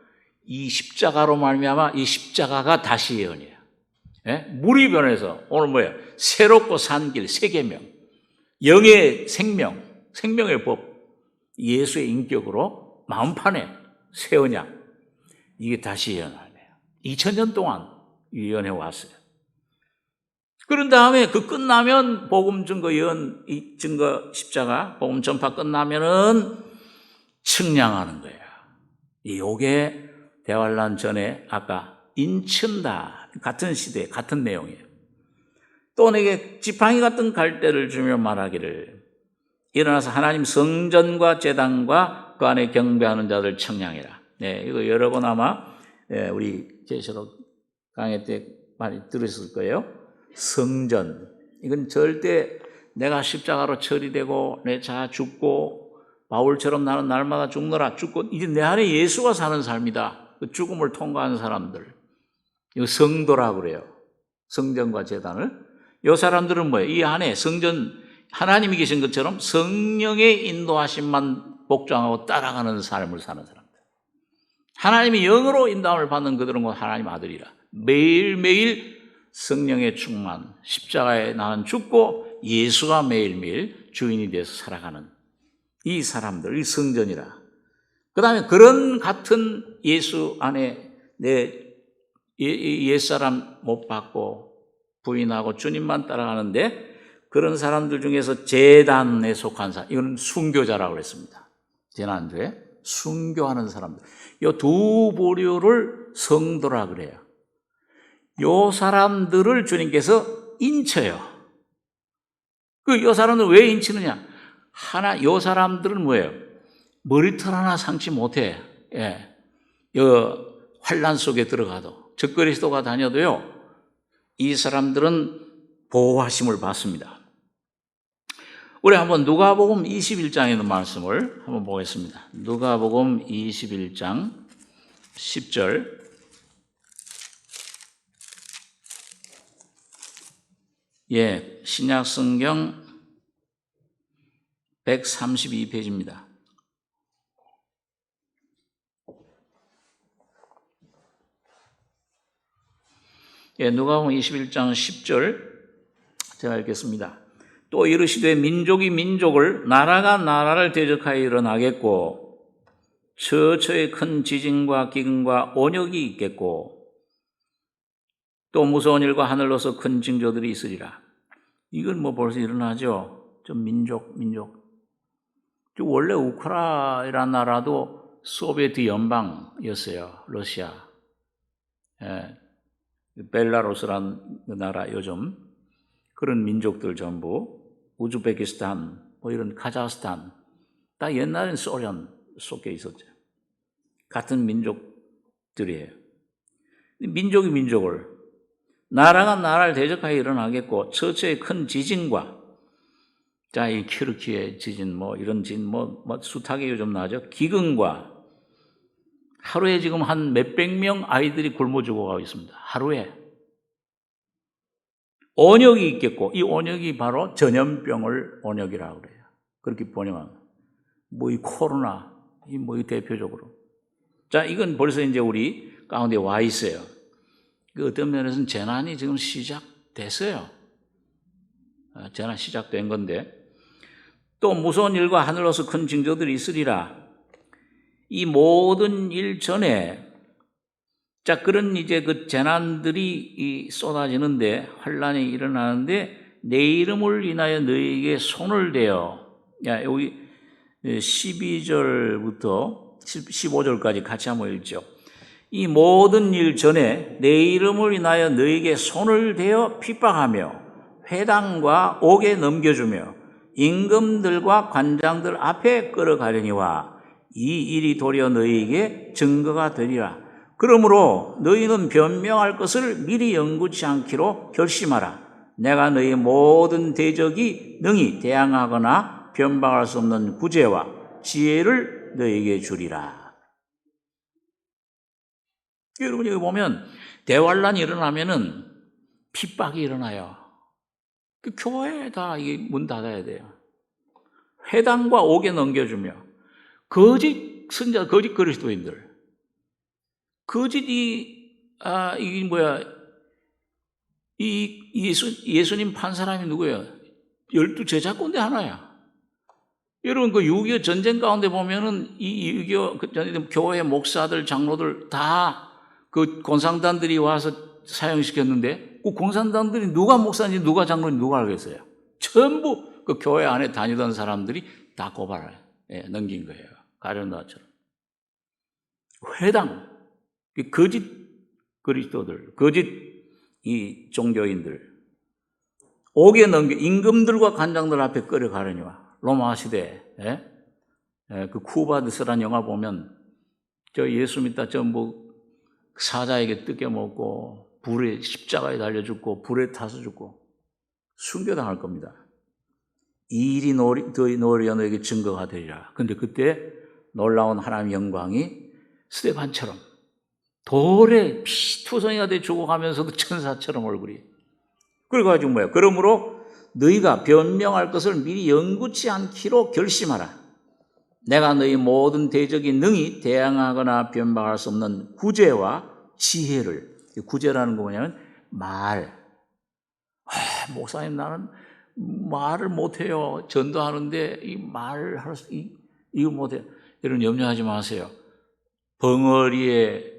Speaker 1: 이 십자가로 말미암아 이 십자가가 다시 예언이에요. 예? 물이 변해서 오늘 뭐예요? 새롭고 산 길, 세계명, 영의 생명, 생명의 법, 예수의 인격으로 마음판에 새 언약, 이게 다시 예언하네요. 2000년 동안 예언해 왔어요. 그런 다음에 그 끝나면 복음 증거 예언 증거 십자가 복음 전파 끝나면은 측량하는 거예요. 이게 대환란 전에 아까 인친다 같은 시대 같은 내용이에요. 또 내게 지팡이 같은 갈대를 주며 말하기를 일어나서 하나님 성전과 제단과 그 안에 경배하는 자들 청량해라. 네, 이거 여러 번 아마 우리 계시록 강의 때 많이 들으셨을 거예요. 성전, 이건 절대 내가 십자가로 처리되고 내 자아 죽고 바울처럼 나는 날마다 죽노라 죽고 이제 내 안에 예수가 사는 삶이다. 그 죽음을 통과한 사람들, 이거 성도라고 그래요. 성전과 제단을. 이 사람들은 뭐예요? 이 안에 성전 하나님이 계신 것처럼 성령의 인도하심만 복종하고 따라가는 삶을 사는 사람들. 하나님이 영으로 인도함을 받는 그들은 곧 하나님 아들이라. 매일매일 성령의 충만, 십자가에 나는 죽고 예수가 매일매일 주인이 돼서 살아가는 이 사람들, 이 성전이라. 그 다음에 그런 같은 예수 안에 내 옛사람 못 받고 부인하고 주님만 따라가는데 그런 사람들 중에서 제단에 속한 사람, 이건 순교자라고 그랬습니다. 지난주에 순교하는 사람들. 이 두 부류를 성도라 그래요. 요 사람들을 주님께서 인쳐요. 요 사람들 왜 인치느냐? 요 사람들은 뭐예요? 머리털 하나 상치 못해. 예. 환란 속에 들어가도, 적그리스도가 다녀도요, 이 사람들은 보호하심을 받습니다. 우리 한번 누가복음 21장에 있는 말씀을 한번 보겠습니다. 누가복음 21장 10절. 예, 신약 성경 132페이지입니다. 예, 누가복음 21장 10절 제가 읽겠습니다. 또 이르시되 민족이 민족을, 나라가 나라를 대적하여 일어나겠고 처처의 큰 지진과 기근과 온역이 있겠고 또 무서운 일과 하늘로서 큰 징조들이 있으리라. 이건 뭐 벌써 일어나죠. 좀 민족. 원래 우크라이나라는 나라도 소비에트 연방이었어요. 러시아. 예. 벨라루스라는 나라 요즘 그런 민족들 전부 우즈베키스탄 뭐 이런 카자흐스탄 다 옛날엔 소련 속에 있었죠. 같은 민족들이에요. 민족이 민족을, 나라가 나라를 대적하여 일어나겠고 처처의 큰 지진과 자, 이 튀르키예 지진, 이런 지진, 숱하게 요즘 나죠. 기근과 하루에 지금 한 몇백 명 아이들이 굶어 죽어가고 있습니다. 하루에. 온역이 있겠고, 이 온역이 바로 전염병을 온역이라고 그래요. 그렇게 번역합니다. 이 코로나, 이 대표적으로. 자, 이건 벌써 이제 우리 가운데 와 있어요. 그 어떤 면에서는 재난이 지금 시작됐어요. 재난 시작된 건데, 또 무서운 일과 하늘로서 큰 징조들이 있으리라. 이 모든 일 전에, 자, 그런 이제 그 재난들이 쏟아지는데, 환란이 일어나는데, 내 이름을 인하여 너희에게 손을 대어, 여기 12절부터 15절까지 같이 한번 읽죠. 이 모든 일 전에 내 이름을 인하여 너희에게 손을 대어 핍박하며 회당과 옥에 넘겨주며 임금들과 관장들 앞에 끌어가려니와 이 일이 도리어 너희에게 증거가 되리라. 그러므로 너희는 변명할 것을 미리 연구치 않기로 결심하라. 내가 너희 모든 대적이 능히 대항하거나 변방할 수 없는 구제와 지혜를 너희에게 주리라. 여러분, 여기 보면 대환란이 일어나면은 핍박이 일어나요. 그 교회에 다 이게 문 닫아야 돼요. 회당과 옥에 넘겨주며 거짓 선자, 거짓 그리스도인들, 거짓 예수님 판 사람이 누구예요? 12제자 가운데 하나야. 여러분, 그 6.25 전쟁 가운데 보면은 이 6.25 교회 목사들, 장로들 다 그 공산당들이 와서 사형시켰는데, 그 공산당들이 누가 목사인지 누가 장로인지 누가 알겠어요? 전부 그 교회 안에 다니던 사람들이 다 고발을 넘긴 거예요. 가룟나처럼. 회당, 거짓 그리스도들, 거짓 이 종교인들, 옥에 넘겨 임금들과 관장들 앞에 끌어가려니와. 로마 시대, 그 쿠바드스라는 영화 보면 저 예수 믿다 사자에게 뜯겨먹고 불에 십자가에 달려 죽고 불에 타서 죽고 순교당할 겁니다. 이 일이 도리어 너에게 증거가 되리라. 근데 그때 놀라운 하나님의 영광이 스데반처럼 돌에 피투성이가 돼 죽어가면서도 천사처럼 얼굴이. 그래가지고 뭐예요? 그러므로 너희가 변명할 것을 미리 연구치 않기로 결심하라. 내가 너희 모든 대적이 능히 대항하거나 변방할 수 없는 구제와 지혜를. 구제라는 거 뭐냐면 말. 목사님, 나는 말을 못해요. 전도하는데 이 말을 할 수, 이거 못해요. 여러분 염려하지 마세요. 벙어리를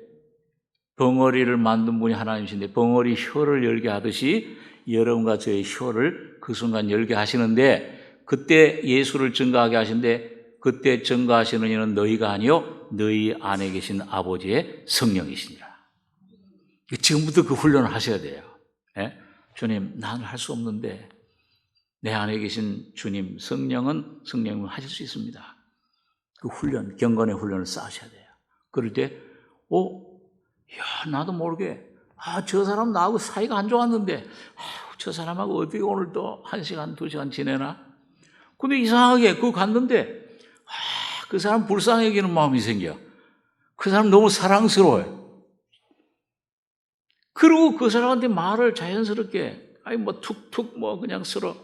Speaker 1: 만든 분이 하나님이신데 벙어리 혀를 열게 하듯이 여러분과 저의 혀를 그 순간 열게 하시는데, 그때 예수를 증거하게 하시는데, 그때 증거하시는 이는 너희가 아니요 너희 안에 계신 아버지의 성령이시니라. 지금부터 그 훈련을 하셔야 돼요. 주님, 나는 할 수 없는데 내 안에 계신 주님 성령은 하실 수 있습니다. 그 훈련, 경건의 훈련을 쌓으셔야 돼요. 그럴 때 나도 모르게 저 사람 나하고 사이가 안 좋았는데 저 사람하고 어떻게 오늘 또 1시간, 2시간 지내나? 근데 이상하게 그거 갔는데 그 사람 불쌍히 여기는 마음이 생겨. 그 사람 너무 사랑스러워요. 그리고 그 사람한테 말을 자연스럽게 툭툭 그냥 서로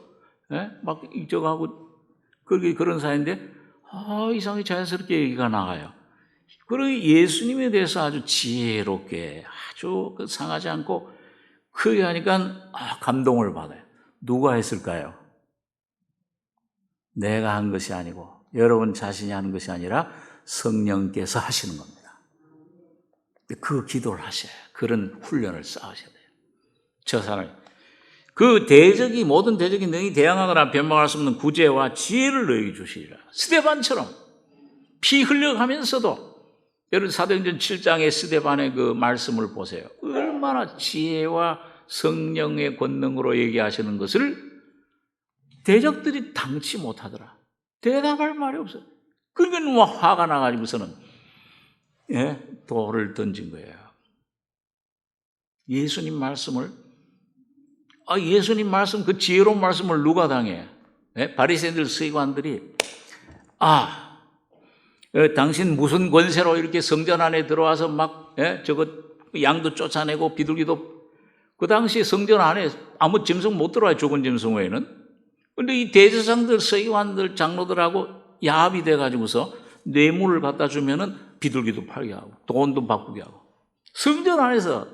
Speaker 1: 막 이쪽 하고 그런 사이인데 이상하게 자연스럽게 얘기가 나가요. 그리고 예수님에 대해서 아주 지혜롭게 아주 상하지 않고 그렇게 하니까 감동을 받아요. 누가 했을까요? 내가 한 것이 아니고 여러분 자신이 하는 것이 아니라 성령께서 하시는 겁니다. 그 기도를 하셔야 해요. 그런 훈련을 쌓으셔야 돼요. 저 사람이. 그 모든 대적이 능히 대항하거나 변방할 수 없는 구제와 지혜를 너희에게 주시리라. 스데반처럼 피 흘려가면서도, 여러분 사도행전 7장의 스데반의 그 말씀을 보세요. 얼마나 지혜와 성령의 권능으로 얘기하시는 것을 대적들이 당치 못하더라. 대답할 말이 없어요. 그러니까 화가 나가지고서는 돌을 던진 거예요. 예수님 말씀, 그 지혜로운 말씀을 누가 당해? 바리새인들 서기관들이 당신 무슨 권세로 이렇게 성전 안에 들어와서 막 저거 양도 쫓아내고 비둘기도 그 당시 성전 안에 아무 짐승 못 들어와요. 죽은 짐승 외에는. 근데 이 대제사장들 서기관들 장로들하고 야합이 돼가지고서 뇌물을 갖다 주면은 비둘기도 팔게 하고 돈도 바꾸게 하고 성전 안에서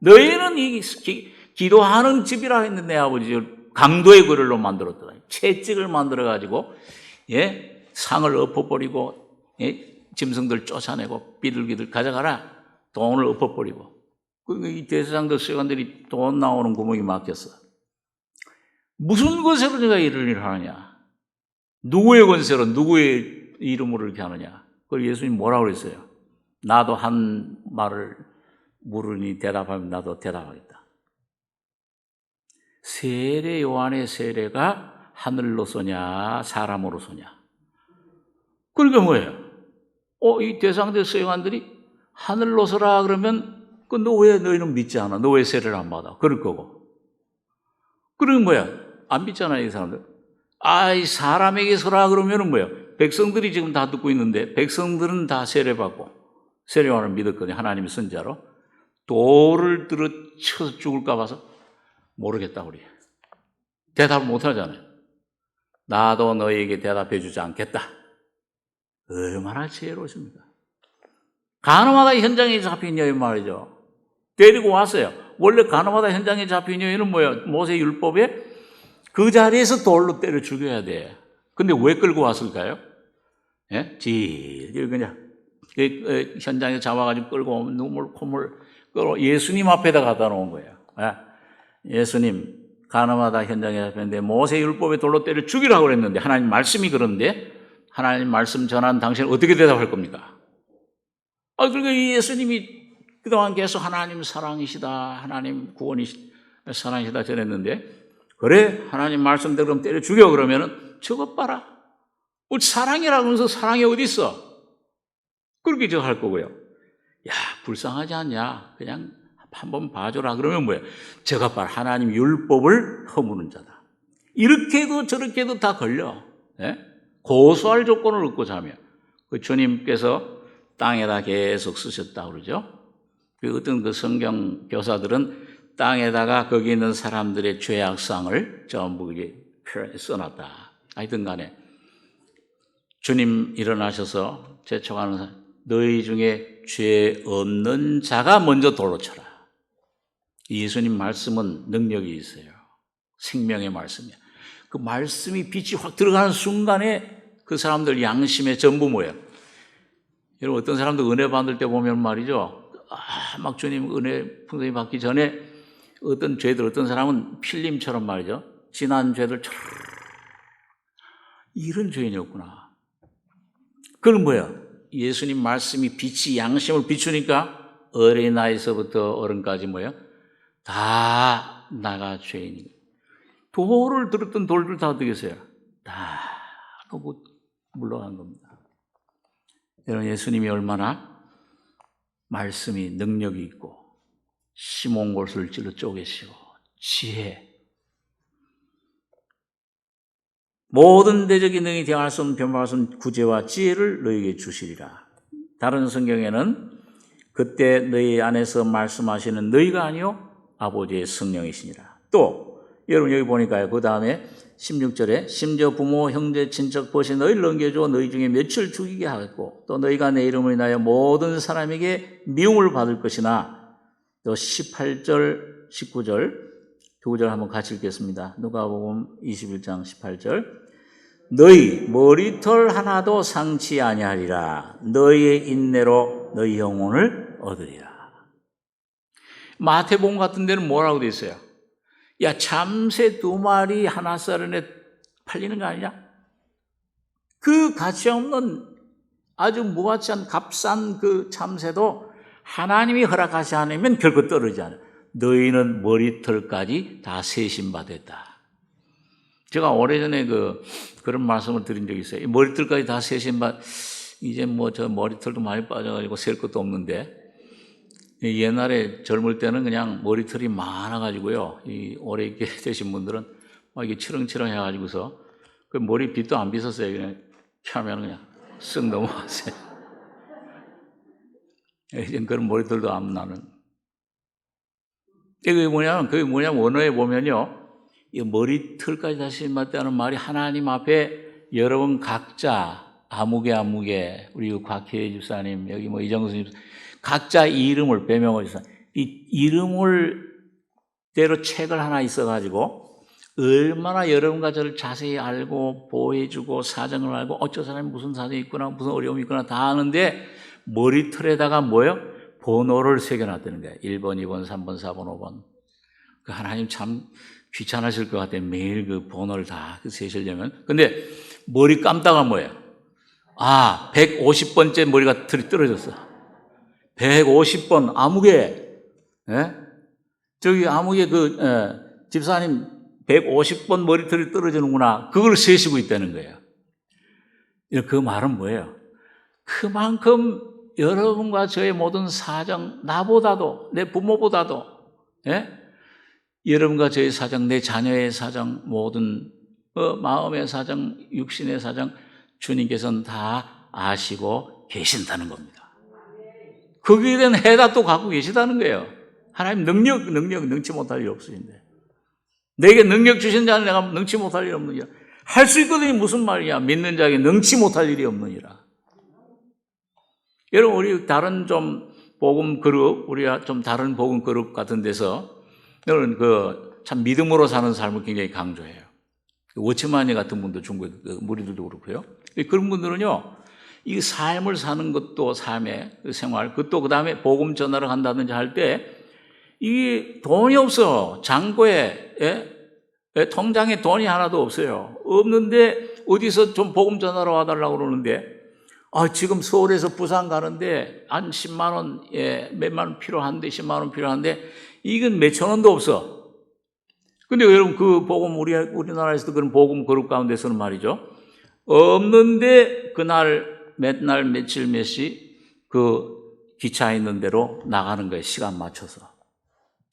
Speaker 1: 너희는 이 기도하는 집이라 했는데 내 아버지 강도의 거리로 만들었더라. 채찍을 만들어가지고 상을 엎어버리고 짐승들 쫓아내고 비둘기들 가져가라. 돈을 엎어버리고 이 대제사장들 서기관들이 돈 나오는 구멍이 막혔어. 무슨 권세로 내가 이런 일을 하느냐? 누구의 권세로 누구의 이름으로 이렇게 하느냐? 그걸 예수님 뭐라고 그랬어요? 나도 한 말을 물으니 대답하면 나도 대답하겠다. 세례 요한의 세례가 하늘로 쏘냐 사람으로 쏘냐? 그러니까 뭐예요? 이 대상들 서기관들이 하늘로 쏘라 그러면 너 왜 너희는 믿지 않아? 너 왜 세례를 안 받아? 그럴 거고. 그러면 뭐야? 안 믿잖아요, 이 사람들. 사람에게 쏘라 그러면은 뭐야? 백성들이 지금 다 듣고 있는데 백성들은 다 세례받고 세례 요한을 믿었거든요. 하나님의 선자로. 돌을 들어 쳐서 죽을까 봐서 모르겠다 우리. 대답을 못 하잖아요. 나도 너희에게 대답해 주지 않겠다. 얼마나 지혜로우십니까? 가늠하다 현장에 잡힌 여인 말이죠. 데리고 왔어요. 원래 가늠하다 현장에 잡힌 여인은 뭐예요? 모세 율법에 그 자리에서 돌로 때려 죽여야 돼. 근데 왜 끌고 왔을까요? 그냥 현장에 잡아가지고 끌고 오면 눈물 콧물 끌어 예수님 앞에다 갖다 놓은 거예요. 예수님 가늠하다 현장에 잡혔는데 모세 율법에 돌로 때려 죽이라고 그랬는데 하나님 말씀이 그런데 하나님 말씀 전한 당신은 어떻게 대답할 겁니까? 그러니까 이 예수님이 그동안 계속 하나님 사랑이시다, 하나님 사랑이시다 전했는데 그래 하나님 말씀대로 그럼 때려 죽여 그러면은 저것 봐라. 사랑이라고 하면서 사랑이 어디 있어? 그렇게 저 할 거고요. 야 불쌍하지 않냐? 그냥 한번 봐줘라 그러면 뭐야? 저것 봐라 하나님 율법을 허무는 자다. 이렇게 해도 저렇게 해도 다 걸려. 고소할 조건을 얻고자 하면 그 주님께서 땅에다 계속 쓰셨다 그러죠. 어떤 그 성경 교사들은 땅에다가 거기 있는 사람들의 죄악상을 전부 써놨다. 하여튼 간에 주님 일어나셔서 재촉하는 사람, 너희 중에 죄 없는 자가 먼저 돌로 쳐라. 예수님 말씀은 능력이 있어요. 생명의 말씀이야. 그 말씀이 빛이 확 들어가는 순간에 그 사람들 양심의 전부 뭐예요? 여러분 어떤 사람들 은혜 받을 때 보면 말이죠. 막 주님 은혜 풍성히 받기 전에 어떤 사람은 필름처럼 말이죠. 지난 죄들처럼 이런 죄인이었구나. 그건 뭐야? 예수님 말씀이 빛이 양심을 비추니까 어린아이서부터 어른까지 뭐야? 다 나가 죄인이. 도를 들었던 돌들 다 어떻게 했어요? 다 물러간 겁니다. 여러분 예수님이 얼마나 말씀이 능력이 있고 시몬 골수를 찔러 쪼개시고 지혜 모든 대적인 능히 대할 수 없는 변방할 수 없는 구제와 지혜를 너희에게 주시리라. 다른 성경에는 그때 너희 안에서 말씀하시는 너희가 아니요 아버지의 성령이시니라. 또 여러분 여기 보니까요. 그 다음에 16절에 심지어 부모 형제 친척 벗이 너희를 넘겨줘 너희 중에 며칠 죽이게 하겠고 또 너희가 내 이름을 인하여 모든 사람에게 미움을 받을 것이나 또 18절 19절 두 구절 한번 같이 읽겠습니다. 누가복음 21장 18절 너희 머리털 하나도 상치 아니하리라 너희의 인내로 너희 영혼을 얻으리라. 마태복음 같은 데는 뭐라고 되어 있어요? 야 참새 2마리 하나 썰어내 팔리는 거 아니냐? 그 가치 없는 아주 무가치한 값싼 그 참새도 하나님이 허락하지 않으면 결코 떨어지지 않아요. 너희는 머리털까지 다 세심받았다. 제가 오래전에 그런 말씀을 드린 적이 있어요. 머리털까지 다 이제 저 머리털도 많이 빠져가지고 셀 것도 없는데 옛날에 젊을 때는 그냥 머리털이 많아가지고요. 이 오래 있게 되신 분들은 막 이게 치렁치렁 해가지고서 그 머리 빗도 안 빗었어요. 그냥 하면 그냥 쓱 넘어갔어요. 이제 그런 머리들도 안 나는. 그게 뭐냐면 원어에 보면요. 이 머리털까지 다시 맞다는 말이 하나님 앞에 여러분 각자 아무개 우리 곽혜희 집사님 여기 뭐 이정수 집사님 각자 이름을 배명을 해서 이 이름을 대로 책을 하나 있어가지고 얼마나 여러분과 저를 자세히 알고 보호해주고 사정을 알고 저 사람이 무슨 사정이 있구나 무슨 어려움이 있구나 다 아는데 머리털에다가 뭐요? 번호를 새겨놨다는 거예요. 1번, 2번, 3번, 4번, 5번. 그 하나님 참 귀찮으실 것 같아요. 매일 그 번호를 다 세시려면. 근데 머리 감다가 뭐예요? 150번째 머리가 떨어졌어. 150번 아무개. 예? 저기 아무개 집사님 150번 머리털이 떨어지는구나. 그걸 세시고 있다는 거예요. 그 말은 뭐예요? 그만큼 여러분과 저의 모든 사정, 나보다도, 내 부모보다도, 예? 여러분과 저의 사정, 내 자녀의 사정, 모든 마음의 사정, 육신의 사정, 주님께서는 다 아시고 계신다는 겁니다. 거기에 대한 해답도 갖고 계시다는 거예요. 하나님 능력 능치 못할 일 없으신데. 내게 능력 주신 자는 내가 능치 못할 일 없느니라. 할 수 있거든요. 무슨 말이야. 믿는 자에게 능치 못할 일이 없느니라. 여러분, 우리 다른 좀 복음 그룹, 우리가 좀 다른 복음 그룹 같은 데서 여러분 참 믿음으로 사는 삶을 굉장히 강조해요. 워치마니 같은 분도 중국 무리들도 그렇고요. 그런 분들은요, 이 삶을 사는 것도 삶의 생활, 그것도 그 다음에 복음 전하러 간다든지 할 때 이 돈이 없어. 창고에, 통장에 돈이 하나도 없어요. 없는데 어디서 좀 복음 전하러 와달라고 그러는데 지금 서울에서 부산 가는데 한 10만 원, 몇만 원 필요한데 10만 원 필요한데 이건 몇천 원도 없어. 근데 여러분 그 복음 우리나라에서도 그런 복음 그룹 가운데서는 말이죠. 없는데 그날 몇날 며칠 몇 시 그 기차 있는 대로 나가는 거예요. 시간 맞춰서.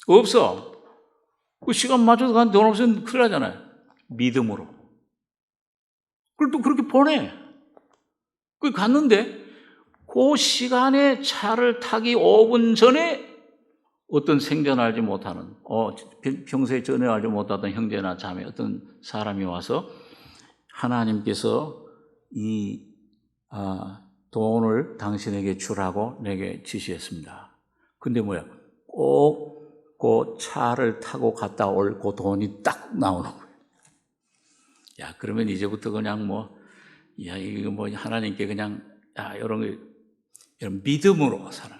Speaker 1: 없어. 그 시간 맞춰서 가는 돈 없으면 큰일 나잖아요. 믿음으로. 그걸 또 그렇게 보내. 그 갔는데 그 시간에 차를 타기 5분 전에 어떤 생전 알지 못하는 평소에 전혀 알지 못하던 형제나 자매 어떤 사람이 와서 하나님께서 이 돈을 당신에게 주라고 내게 지시했습니다. 근데 뭐야? 꼭 그 차를 타고 갔다 올 그 돈이 딱 나오는 거예요. 야, 그러면 이제부터 그냥 이거 하나님께 그냥 이런 믿음으로 사는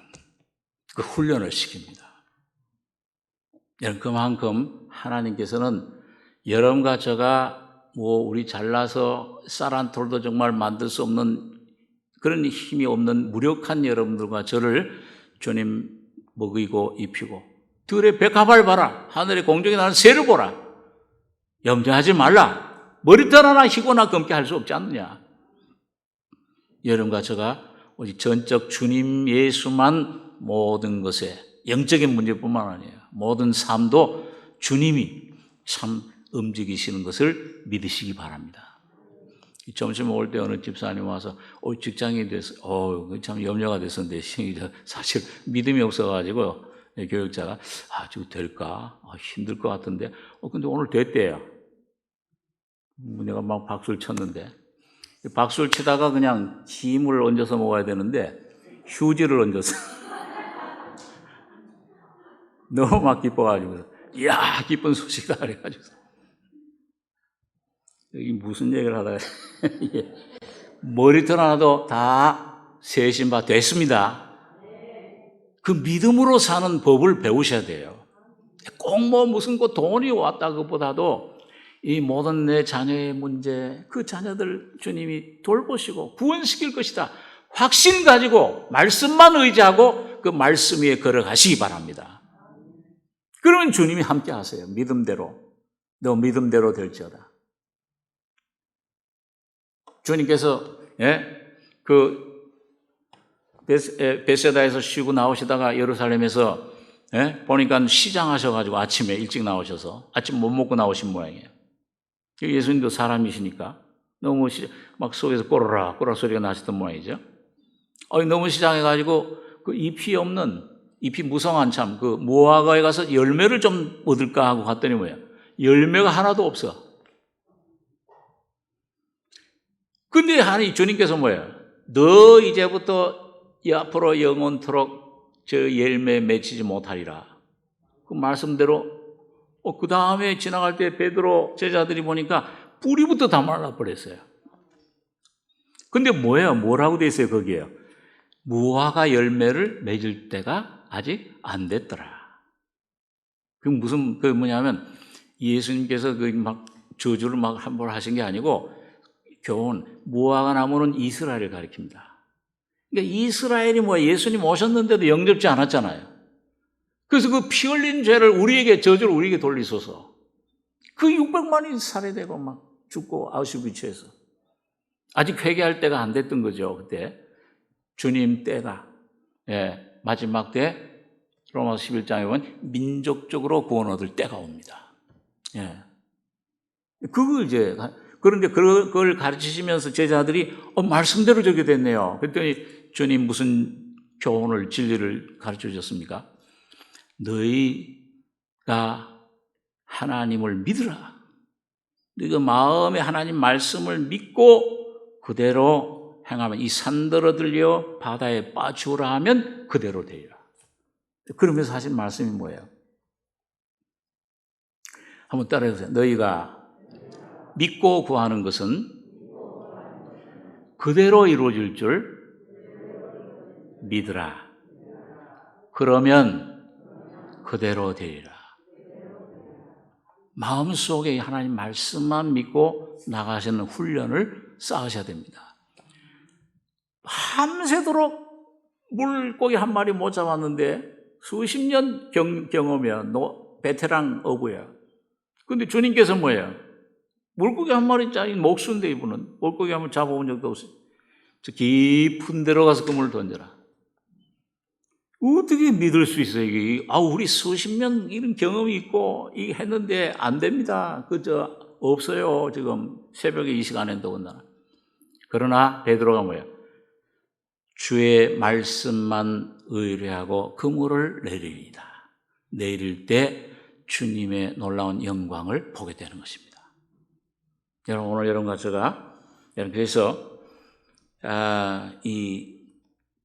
Speaker 1: 그 훈련을 시킵니다. 여러분, 그만큼 하나님께서는 여러분과 저가 우리 잘나서 쌀 한 톨도 정말 만들 수 없는 그런 힘이 없는 무력한 여러분들과 저를 주님 먹이고 입히고 들의 백합을 봐라. 하늘의 공중에 나는 새를 보라. 염려하지 말라. 머리털 하나 희고나 검게 할 수 없지 않느냐. 여러분과 저가 오직 전적 주님 예수만 모든 것에 영적인 문제뿐만 아니에요. 모든 삶도 주님이 참 움직이시는 것을 믿으시기 바랍니다. 점심 먹을 때 어느 집사님 와서 직장이 돼서 참 염려가 됐었는데 사실 믿음이 없어가지고 교육자가 지금 될까? 힘들 것 같은데 근데 오늘 됐대요. 내가 막 박수를 쳤는데 박수를 치다가 그냥 김을 얹어서 먹어야 되는데 휴지를 얹어서 너무 막 기뻐가지고 이야 기쁜 소식이다 그래가지고 이게 무슨 얘기를 하다가 머리털 하나도 다 세신 바 됐습니다. 그 믿음으로 사는 법을 배우셔야 돼요. 꼭 무슨 돈이 왔다 그보다도 이 모든 내 자녀의 문제, 그 자녀들 주님이 돌보시고 구원시킬 것이다. 확신 가지고 말씀만 의지하고 그 말씀 위에 걸어가시기 바랍니다. 그러면 주님이 함께 하세요. 믿음대로. 너 믿음대로 될지어다. 주님께서 베세다에서 쉬고 나오시다가 예루살렘에서 보니까 시장하셔가지고 아침에 일찍 나오셔서 아침 못 먹고 나오신 모양이에요. 예수님도 사람이시니까 너무 막 속에서 꼬르라 소리가 나셨던 모양이죠. 너무 시장해가지고 그 잎이 무성한 참 그 무화과에 가서 열매를 좀 얻을까 하고 갔더니 뭐야? 열매가 하나도 없어. 근데 하나님 주님께서 뭐야? 너 이제부터 이 앞으로 영원토록 저 열매 맺히지 못하리라. 그 말씀대로 그 다음에 지나갈 때 베드로 제자들이 보니까 뿌리부터 다 말라버렸어요. 근데 뭐라고 돼 있어요 거기에요? 무화과 열매를 맺을 때가 아직 안 됐더라. 그 뭐냐면 예수님께서 막 저주를 막 한 번 하신 게 아니고 교훈 무화과 나무는 이스라엘을 가리킵니다. 그러니까 이스라엘이 예수님 오셨는데도 영접지 않았잖아요. 그래서 그 피 흘린 죄를 저주를 우리에게 돌리소서. 그 600만이 살해되고 막 죽고 아우슈비츠에서 아직 회개할 때가 안 됐던 거죠. 그때 주님 때가 마지막 때 로마서 11장에 보면 민족적으로 구원 얻을 때가 옵니다. 그런데 그걸 가르치시면서 제자들이 말씀대로 저게 됐네요. 그랬더니 주님 무슨 교훈을 진리를 가르쳐 주셨습니까? 너희가 하나님을 믿으라. 너희가 마음에 하나님 말씀을 믿고 그대로 행하면 이 산더러 들려 바다에 빠지우라 하면 그대로 되리라. 그러면서 하신 말씀이 뭐예요? 한번 따라해 보세요. 너희가 믿고 구하는 것은 그대로 이루어질 줄 믿으라. 그러면 그대로 되리라. 마음속에 하나님 말씀만 믿고 나가시는 훈련을 쌓으셔야 됩니다. 밤새도록 물고기 한 마리 못 잡았는데 수십 년 경험이야. 베테랑 어부야. 근데 주님께서 뭐예요? 물고기 한 마리짜리 목수인데 이분은 물고기 한번 잡아본 적도 없어요. 저 깊은 데로 가서 그물을 던져라. 어떻게 믿을 수 있어요? 이게 우리 수십 년 이런 경험이 있고 이게 했는데 안 됩니다. 없어요. 지금 새벽에 이 시간에 더군다나. 그러나 베드로가 뭐예요? 주의 말씀만 의뢰하고 그물을 내립니다. 내릴 때 주님의 놀라운 영광을 보게 되는 것입니다. 여러분 오늘 여러분과 제가 그래서 이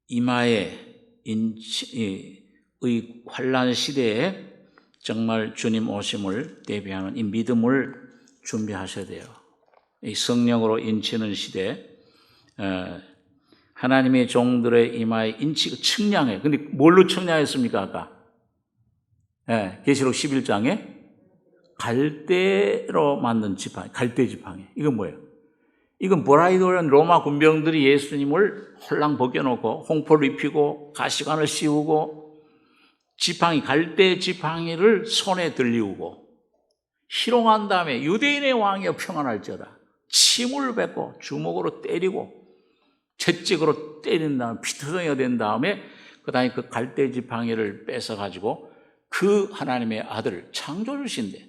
Speaker 1: 이마의 의 환난 시대에 정말 주님 오심을 대비하는 이 믿음을 준비하셔야 돼요. 이 성령으로 인치는 시대, 하나님의 종들의 이마에 인치가 측량해. 근데 뭘로 측량했습니까 아까? 계시록 11장에 갈대로 만든 지팡이, 갈대 지팡이. 이건 뭐예요? 이건 브라이도란 로마 군병들이 예수님을 홀랑 벗겨놓고 홍포를 입히고 가시관을 씌우고 갈대 지팡이를 손에 들리우고 희롱한 다음에 유대인의 왕이여 평안할지어다. 침을 뱉고 주먹으로 때리고 채찍으로 때린 다음에 피투성이가 된 다음에 그 다음에 그 갈대 지팡이를 뺏어가지고 그 하나님의 아들 창조주신데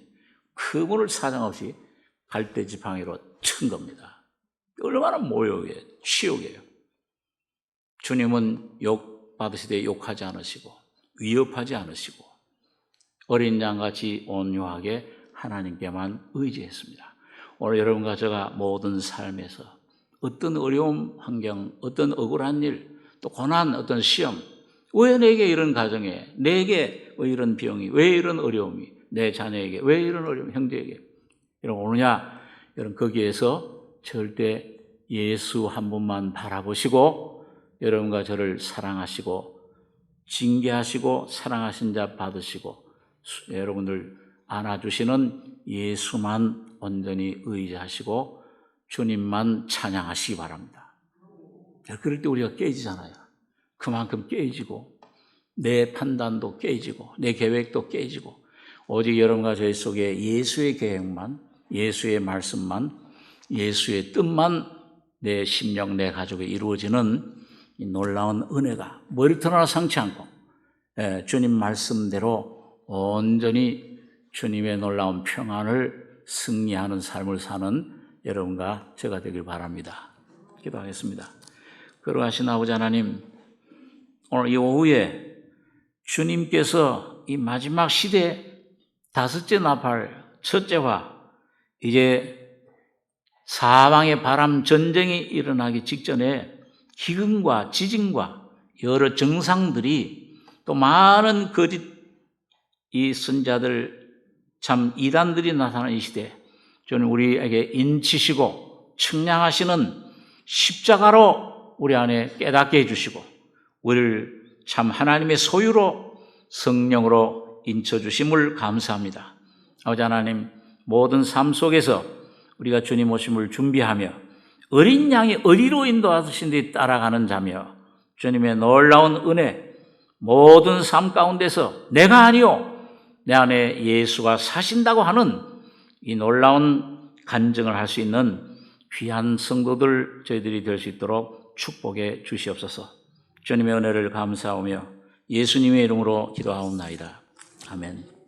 Speaker 1: 그분을 사정없이 갈대 지팡이로 친 겁니다. 얼마나 모욕이에요. 치욕이에요. 주님은 욕 받으시되 욕하지 않으시고 위협하지 않으시고 어린 양같이 온유하게 하나님께만 의지했습니다. 오늘 여러분과 제가 모든 삶에서 어떤 어려움 환경, 어떤 억울한 일, 또 고난, 어떤 시험, 왜 내게 이런 가정에, 내게 왜 이런 병이, 왜 이런 어려움이, 내 자녀에게 왜 이런 어려움, 형제에게 이런 오느냐, 여러분 거기에서 절대 예수 한 분만 바라보시고 여러분과 저를 사랑하시고 징계하시고 사랑하신 자 받으시고 여러분들 안아주시는 예수만 온전히 의지하시고 주님만 찬양하시기 바랍니다. 그럴 때 우리가 깨지잖아요. 그만큼 깨지고 내 판단도 깨지고 내 계획도 깨지고 오직 여러분과 저희 속에 예수의 계획만, 예수의 말씀만, 예수의 뜻만 내 심령, 내 가족에 이루어지는 이 놀라운 은혜가 머리털 하나 상치 않고 주님 말씀대로 온전히 주님의 놀라운 평안을 승리하는 삶을 사는 여러분과 제가 되길 바랍니다. 기도하겠습니다. 거룩하신 아버지 하나님, 오늘 이 오후에 주님께서 이 마지막 시대 다섯째 나팔 첫째화, 이제 사방의 바람 전쟁이 일어나기 직전에 기근과 지진과 여러 증상들이 또 많은 거짓 이 선자들 참 이단들이 나타나는 이 시대, 주님 우리에게 인치시고 측량하시는 십자가로 우리 안에 깨닫게 해주시고 우리를 참 하나님의 소유로 성령으로 인쳐주심을 감사합니다. 아버지 하나님, 모든 삶 속에서 우리가 주님 오심을 준비하며 어린 양이 어디로 인도하신 듯 따라가는 자며 주님의 놀라운 은혜, 모든 삶 가운데서 내가 아니요 내 안에 예수가 사신다고 하는 이 놀라운 간증을 할 수 있는 귀한 성도들 저희들이 될 수 있도록 축복해 주시옵소서. 주님의 은혜를 감사하며 예수님의 이름으로 기도하옵나이다. 아멘.